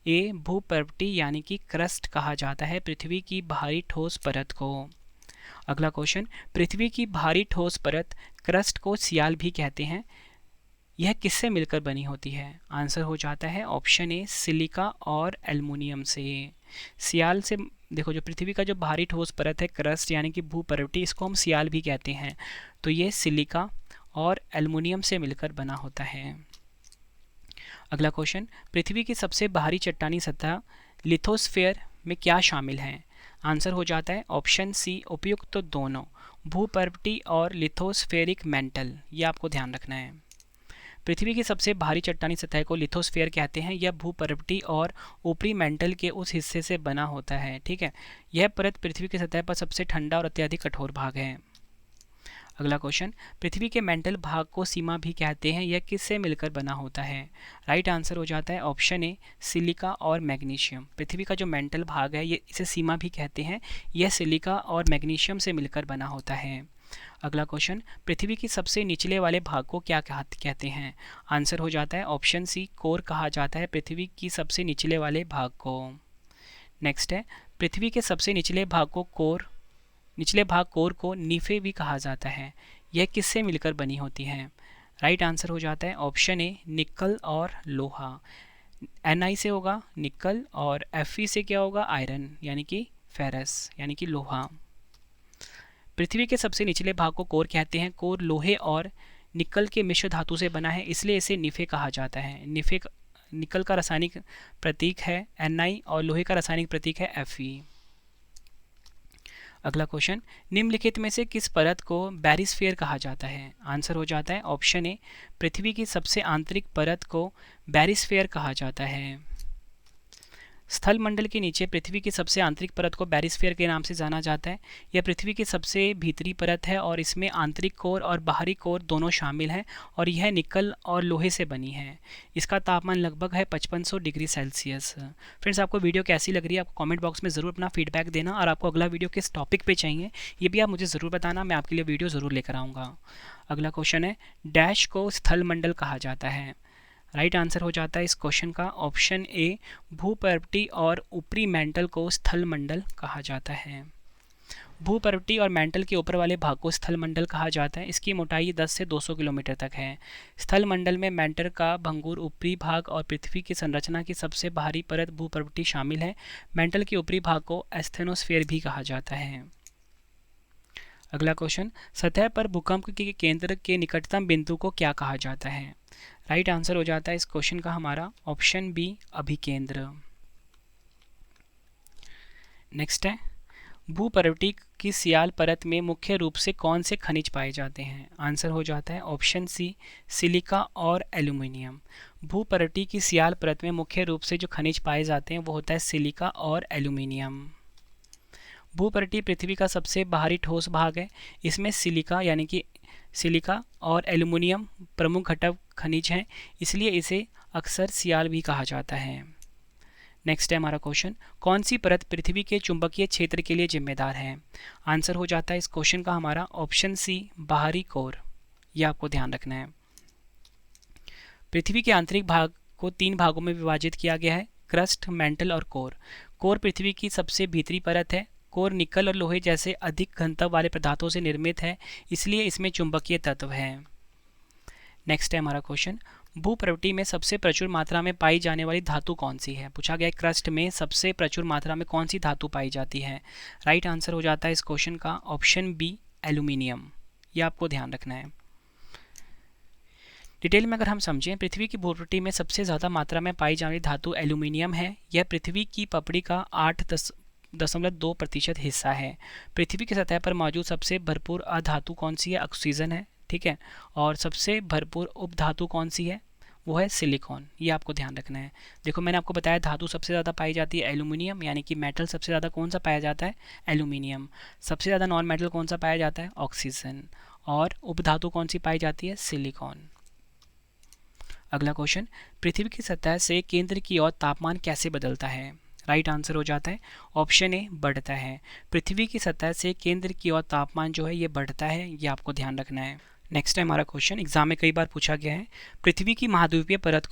ए, भूपर्वती यानी कि क्रस्ट कहा जाता है पृथ्वी की बाहरी ठोस परत को। अगला क्वेश्चन, पृथ्वी की बाहरी ठोस परत क्रस्ट को सियाल भी कहते हैं, यह किससे मिलकर बनी होती है? आंसर हो जाता है ऑप्शन ए, सिलिका और एल्युमिनियम से। सियाल से, देखो जो पृथ्वी का जो बाहरी ठोस परत है क्रस्ट यानी कि भूपर्वती, इसको हम सियाल भी कहते हैं, तो ये सिलिका और एल्युमिनियम से मिलकर बना होता है। अगला क्वेश्चन, पृथ्वी की सबसे बाहरी चट्टानी सतह लिथोस्फीयर में क्या शामिल है? आंसर हो जाता है ऑप्शन सी, उपयुक्त तो दोनों, भूपर्वती और लिथोस्फेरिक मेंटल, ये आपको ध्यान रखना है। पृथ्वी की सबसे बाहरी चट्टानी सतह को लिथोस्फीयर कहते हैं। यह भूपर्वती और ऊपरी मेंटल के उस हिस्से से बना होता है, ठीक है। यह परत पृथ्वी की सतह पर सबसे ठंडा और अत्यधिक कठोर भाग है। अगला क्वेश्चन, पृथ्वी के मेंटल भाग को सीमा भी कहते हैं, यह किससे मिलकर बना होता है? राइट आंसर हो जाता है ऑप्शन ए, सिलिका और मैग्नीशियम। पृथ्वी का जो मेंटल भाग है ये इसे सीमा भी कहते हैं, यह सिलिका और मैग्नीशियम से मिलकर बना होता है। अगला क्वेश्चन, पृथ्वी की सबसे निचले वाले भाग को क्या कहते हैं? आंसर हो जाता है ऑप्शन सी, कोर कहा जाता है पृथ्वी की सबसे निचले वाले भाग को। नेक्स्ट है, पृथ्वी के सबसे निचले भाग कोर को नीफे भी कहा जाता है, यह किससे मिलकर बनी होती है? राइट आंसर हो जाता है ऑप्शन ए, निकल और लोहा। Ni से होगा निकल और Fe से क्या होगा? आयरन यानी कि फेरस यानी कि लोहा। पृथ्वी के सबसे निचले भाग को कोर कहते हैं। कोर लोहे और निकल के मिश्र धातु से बना है, इसलिए इसे निफे कहा जाता है। निकल का रासायनिक प्रतीक है Ni और लोहे का रासायनिक प्रतीक है Fe। अगला क्वेश्चन, निम्नलिखित में से किस परत को बैरिस्फीयर कहा जाता है? आंसर हो जाता है ऑप्शन ए, पृथ्वी की सबसे आंतरिक परत को बैरिस्फीयर कहा जाता है। स्थल मंडल के नीचे पृथ्वी की सबसे आंतरिक परत को बैरिस्फीयर के नाम से जाना जाता है। यह पृथ्वी की सबसे भीतरी परत है और इसमें आंतरिक कोर और बाहरी कोर दोनों शामिल हैं और यह निकल और लोहे से बनी है। इसका तापमान लगभग है 5500 डिग्री सेल्सियस। फ्रेंड्स, आपको वीडियो कैसी लग रही है? आपको कमेंट बॉक्स में ज़रूर अपना फीडबैक देना, और आपको अगला वीडियो किस टॉपिक पर चाहिए ये भी आप मुझे ज़रूर बताना, मैं आपके लिए वीडियो ज़रूर लेकर आऊँगा। अगला क्वेश्चन है, डैश को स्थल मंडल कहा जाता है? राइट आंसर हो जाता है इस क्वेश्चन का ऑप्शन ए, भूपर्वती और ऊपरी मेंटल को स्थल मंडल कहा जाता है। भूपर्वती और मेंटल के ऊपर वाले भाग को स्थल मंडल कहा जाता है। इसकी मोटाई 10 से 200 किलोमीटर तक है। स्थल मंडल में मेंटल का भंगुर ऊपरी भाग और पृथ्वी की संरचना की सबसे बाहरी परत भूपर्वती शामिल है। मेंटल के ऊपरी भाग को एस्थेनोस्फीयर भी कहा जाता है। अगला क्वेश्चन, सतह पर भूकंप के केंद्र के निकटतम बिंदु को क्या कहा जाता है? राइट आंसर हो जाता है इस क्वेश्चन का हमारा ऑप्शन बी, अभिकेंद्र। नेक्स्ट है, भूपर्वती की सियाल परत में मुख्य रूप से कौन से खनिज पाए जाते हैं? आंसर हो जाता है ऑप्शन सी, सिलिका और एल्यूमिनियम। भूपर्वती की सियाल परत में मुख्य रूप से जो खनिज पाए जाते हैं वो होता है सिलिका और एल्यूमिनियम। भूपर्टी पृथ्वी का सबसे बाहरी ठोस भाग है। इसमें सिलिका यानी कि सिलिका और एल्युमिनियम प्रमुख घटक खनिज हैं, इसलिए इसे अक्सर सियाल भी कहा जाता है। नेक्स्ट है हमारा क्वेश्चन, कौन सी परत पृथ्वी के चुंबकीय क्षेत्र के लिए जिम्मेदार है? आंसर हो जाता है इस क्वेश्चन का हमारा ऑप्शन सी, बाहरी कोर। यह आपको ध्यान रखना है। पृथ्वी के आंतरिक भाग को 3 भागों में विभाजित किया गया है, क्रस्ट, मेंटल और कोर। कोर पृथ्वी की सबसे भीतरी परत है। कोर निकल और लोहे जैसे अधिक घनत्व वाले पदार्थों से निर्मित है, इसलिए इसमें चुंबकीय तत्व है। नेक्स्ट है हमारा क्वेश्चन, भूप्रवृत्ति में सबसे प्रचुर मात्रा में पाई जाने वाली धातु कौन सी है? पूछा गया क्रस्ट में सबसे प्रचुर मात्रा में कौन सी धातु पाई जाती है? राइट आंसर हो जाता है इस क्वेश्चन का ऑप्शन बी, एल्यूमिनियम। यह आपको ध्यान रखना है। डिटेल में अगर हम समझें, पृथ्वी की भूप्रवृत्ति में सबसे ज़्यादा मात्रा में पाई जाने वाली धातु एल्यूमिनियम है। यह पृथ्वी की पपड़ी का 8.2% हिस्सा है। पृथ्वी की सतह पर मौजूद सबसे भरपूर अधातु कौन सी है? ऑक्सीजन है, ठीक है। और सबसे भरपूर उपधातु कौन सी है? वो है सिलिकॉन। ये आपको ध्यान रखना है। देखो मैंने आपको बताया धातु सबसे ज़्यादा पाई जाती है एल्यूमिनियम, यानी कि मेटल सबसे ज़्यादा कौन सा पाया जाता है? एल्यूमिनियम। सबसे ज़्यादा नॉन मेटल कौन सा पाया जाता है? ऑक्सीजन। और उपधातु कौन सी पाई जाती है? सिलिकॉन। अगला क्वेश्चन, पृथ्वी की सतह से केंद्र की ओर तापमान कैसे बदलता है? राइट आंसर हो जाता है ऑप्शन ए, बढ़ता है। पृथ्वी की सतह से केंद्र की ओर तापमान जो है ये बढ़ता है, ये आपको ध्यान रखना है। नेक्स्ट है हमारा क्वेश्चन, एग्जाम में कई बार पूछा गया है, पृथ्वी की महाद्वीपीय परत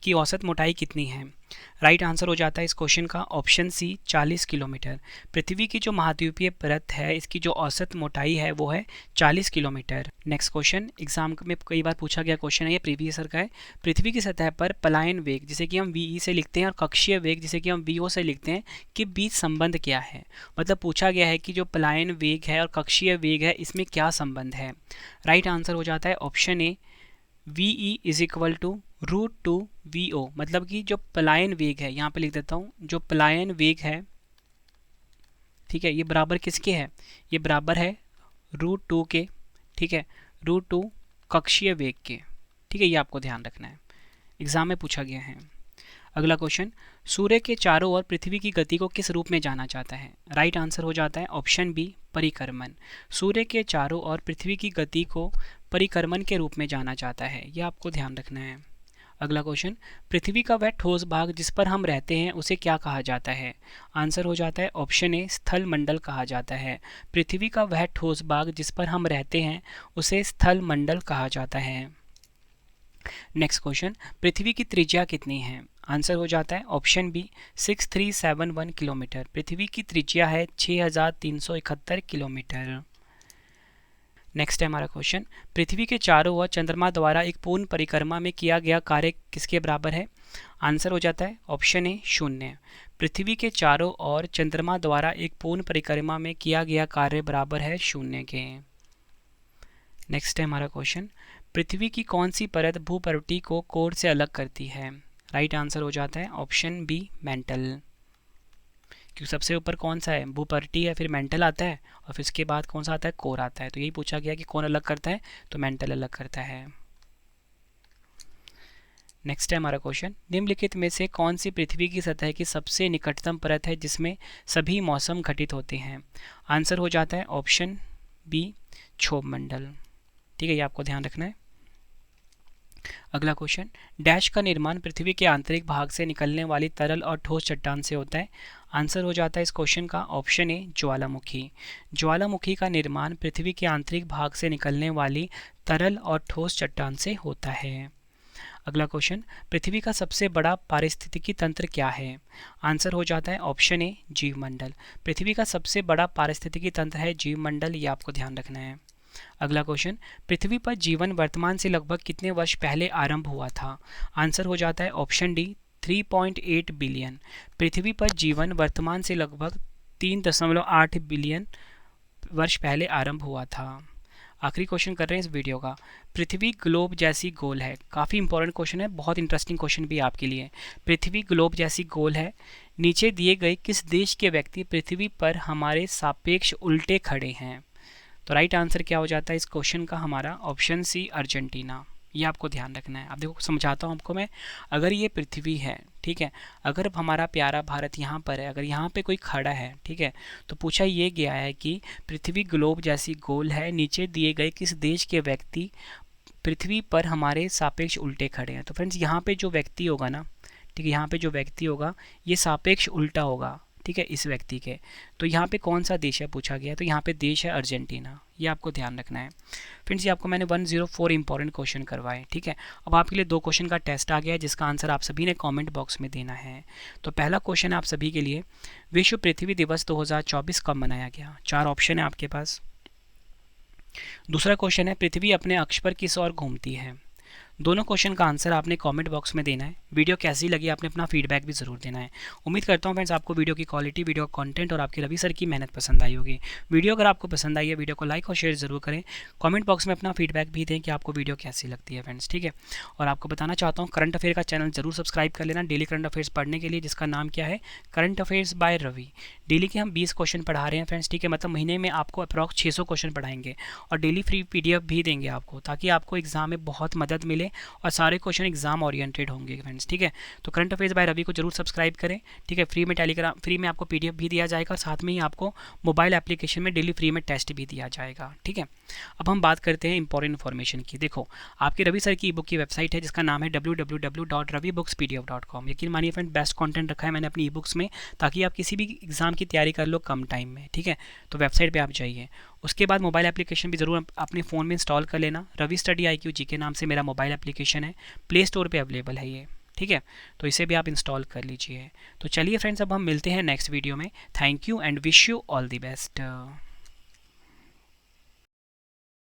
की औसत मोटाई कितनी है? राइट आंसर हो जाता है इस क्वेश्चन का ऑप्शन सी, 40 किलोमीटर। पृथ्वी की जो महाद्वीपीय परत है इसकी जो औसत मोटाई है वो है 40 किलोमीटर। नेक्स्ट क्वेश्चन, एग्जाम में कई बार पूछा गया क्वेश्चन है, ये प्रीवियस ईयर का है। पृथ्वी की सतह पर पलायन वेग जिसे कि हम वी से लिखते हैं और कक्षीय वेग जिसे कि हम वी से लिखते हैं के बीच संबंध क्या है? मतलब पूछा गया है कि जो पलायन वेग है और कक्षीय वेग है इसमें क्या संबंध है? राइट आंसर हो जाता है option A, V is equal to √2 VO। मतलब कि जो पलायन वेग है, यहाँ पे लिख देता हूँ, जो पलायन वेग है, ठीक है, ये बराबर किसके है? ये बराबर है √2 के, ठीक है, √2 कक्षीय वेग के, ठीक है। ये आपको ध्यान रखना है, एग्जाम में पूछा गया है। अगला क्वेश्चन, सूर्य के चारों ओर पृथ्वी की गति को किस रूप में जाना जाता है? राइट आंसर हो जाता है ऑप्शन बी, परिक्रमण। सूर्य के चारों ओर पृथ्वी की गति को परिक्रमण के रूप में जाना जाता है, यह आपको ध्यान रखना है। अगला क्वेश्चन, पृथ्वी का वह ठोस भाग जिस पर हम रहते हैं उसे क्या कहा जाता है? आंसर हो जाता है ऑप्शन ए, स्थल मंडल कहा जाता है। पृथ्वी का वह ठोस भाग जिस पर हम रहते हैं उसे स्थल मंडल कहा जाता है। नेक्स्ट क्वेश्चन, पृथ्वी की त्रिज्या कितनी है? आंसर हो जाता है ऑप्शन बी, 6371 किलोमीटर। पृथ्वी की त्रिज्या है 6371 किलोमीटर। नेक्स्ट है हमारा क्वेश्चन, पृथ्वी के चारों ओर चंद्रमा द्वारा एक पूर्ण परिक्रमा में किया गया कार्य किसके बराबर है? आंसर हो जाता है ऑप्शन ए, 0। पृथ्वी के चारों ओर चंद्रमा द्वारा एक पूर्ण परिक्रमा में किया गया कार्य बराबर है 0 के। नेक्स्ट है हमारा क्वेश्चन, पृथ्वी की कौन सी परत भूप्रवृत्ति को कोर से अलग करती है? राइट आंसर हो जाता है ऑप्शन बी, मेंटल। क्योंकि सबसे ऊपर कौन सा है? भूप्रवृत्ति है, फिर मेंटल आता है और फिर इसके बाद कौन सा आता है? कोर आता है। तो यही पूछा गया कि कौन अलग करता है, तो मेंटल अलग करता है। नेक्स्ट है हमारा क्वेश्चन, निम्नलिखित में से कौन सी पृथ्वी की सतह की सबसे निकटतम परत है जिसमें सभी मौसम घटित होते हैं? आंसर हो जाता है ऑप्शन बी, क्षोभ मंडल, ठीक है। ये आपको ध्यान रखना है। अगला क्वेश्चन, डैश का निर्माण पृथ्वी के आंतरिक भाग से निकलने वाली तरल और ठोस चट्टान से होता है। आंसर हो जाता है इस क्वेश्चन का ऑप्शन ए, ज्वालामुखी। ज्वालामुखी का निर्माण पृथ्वी के आंतरिक भाग से निकलने वाली तरल और ठोस चट्टान से होता है। अगला क्वेश्चन, पृथ्वी का सबसे बड़ा पारिस्थितिकी तंत्र क्या है? आंसर हो जाता है ऑप्शन ए, जीवमंडल। पृथ्वी का सबसे बड़ा पारिस्थितिकी तंत्र है जीवमंडल, ये आपको ध्यान रखना है। अगला क्वेश्चन, पृथ्वी पर जीवन वर्तमान से लगभग कितने वर्ष पहले आरंभ हुआ था? आंसर हो जाता है ऑप्शन डी, 3.8 बिलियन। पृथ्वी पर जीवन वर्तमान से लगभग 3.8 बिलियन वर्ष पहले आरंभ हुआ था। आखिरी क्वेश्चन कर रहे हैं इस वीडियो का, पृथ्वी ग्लोब जैसी गोल है। काफ़ी इंपॉर्टेंट क्वेश्चन है, बहुत इंटरेस्टिंग क्वेश्चन भी आपके लिए। पृथ्वी ग्लोब जैसी गोल है, नीचे दिए गए किस देश के व्यक्ति पृथ्वी पर हमारे सापेक्ष उल्टे खड़े हैं? तो राइट आंसर क्या हो जाता है इस क्वेश्चन का हमारा ऑप्शन सी, अर्जेंटीना। ये आपको ध्यान रखना है। अब देखो समझाता हूँ आपको मैं। अगर ये पृथ्वी है, ठीक है, अगर हमारा प्यारा भारत यहाँ पर है, अगर यहाँ पे कोई खड़ा है, ठीक है, तो पूछा ये गया है कि पृथ्वी ग्लोब जैसी गोल है, नीचे दिए गए किस देश के व्यक्ति पृथ्वी पर हमारे सापेक्ष उल्टे खड़े हैं। तो फ्रेंड्स यहाँ पे जो व्यक्ति होगा ना, ठीक है, यहाँ पे जो व्यक्ति होगा ये सापेक्ष उल्टा होगा, ठीक है, इस व्यक्ति के। तो यहाँ पे कौन सा देश है पूछा गया है, तो यहाँ पे देश है अर्जेंटीना। ये आपको ध्यान रखना है फ्रेंड्स। ये आपको मैंने 104 इंपॉर्टेंट क्वेश्चन करवाए, ठीक है। अब आपके लिए 2 क्वेश्चन का टेस्ट आ गया है जिसका आंसर आप सभी ने कमेंट बॉक्स में देना है। तो पहला क्वेश्चन है आप सभी के लिए, विश्व पृथ्वी दिवस 2024 कब मनाया गया? 4 ऑप्शन है आपके पास। दूसरा क्वेश्चन है, पृथ्वी अपने अक्ष पर किस ओर घूमती है? दोनों क्वेश्चन का आंसर आपने कमेंट बॉक्स में देना है। वीडियो कैसी लगी आपने अपना फीडबैक भी ज़रूर देना है। उम्मीद करता हूँ फ्रेंड्स आपको वीडियो की क्वालिटी, वीडियो का कंटेंट और आपके रवि सर की मेहनत पसंद आई होगी। वीडियो अगर आपको पसंद आई है, वीडियो को लाइक और शेयर ज़रूर करें। कमेंट बॉक्स में अपना फीडबैक भी दें कि आपको वीडियो कैसी लगती है फ्रेंड्स, ठीक है। और आपको बताना चाहता हूँ करंट अफेयर का चैनल जरूर सब्सक्राइब कर लेना डेली करंट अफेयर्स पढ़ने के लिए, जिसका नाम क्या है, current affairs by Ravi. Daily के हम 20 क्वेश्चन पढ़ा रहे हैं फ्रेंड्स, ठीक है, मतलब महीने में आपको अप्रॉक्स 600 क्वेश्चन पढ़ाएंगे और डेली फ्री PDF भी देंगे आपको, ताकि आपको एग्जाम में बहुत मदद मिले और सारे क्वेश्चन एग्जाम ओरिएंटेड होंगे फ्रेंड्स, ठीक है। तो करंट अफेयर्स बाय रवि को जरूर सब्सक्राइब करें, ठीक है। फ्री में टेलीग्राम, फ्री में आपको PDF भी दिया जाएगा, साथ में ही आपको मोबाइल एप्लीकेशन में डेली फ्री में टेस्ट भी दिया जाएगा, ठीक है। अब हम बात करते हैं इंपॉर्टेंट इन्फॉर्मेशन की। देखो आपके रवि सर की ई बुक की वेबसाइट है जिसका नाम है www.ravibookspdf.com। यकीन मानिए फ्रेंड बेस्ट कंटेंट रखा है मैंने अपनी ई बुक्स में, ताकि आप किसी भी एग्जाम की तैयारी कर लो कम टाइम में, ठीक है। तो वेबसाइट पे आप जाइए। उसके बाद मोबाइल एप्लीकेशन भी ज़रूर अपने फ़ोन में इंस्टॉल कर लेना। रवि स्टडी IQ जी के नाम से मेरा मोबाइल एप्लीकेशन है, प्ले स्टोर पे अवेलेबल है ये, ठीक है। तो इसे भी आप इंस्टॉल कर लीजिए। तो चलिए फ्रेंड्स अब हम मिलते हैं नेक्स्ट वीडियो में। Thank you and wish you all the best.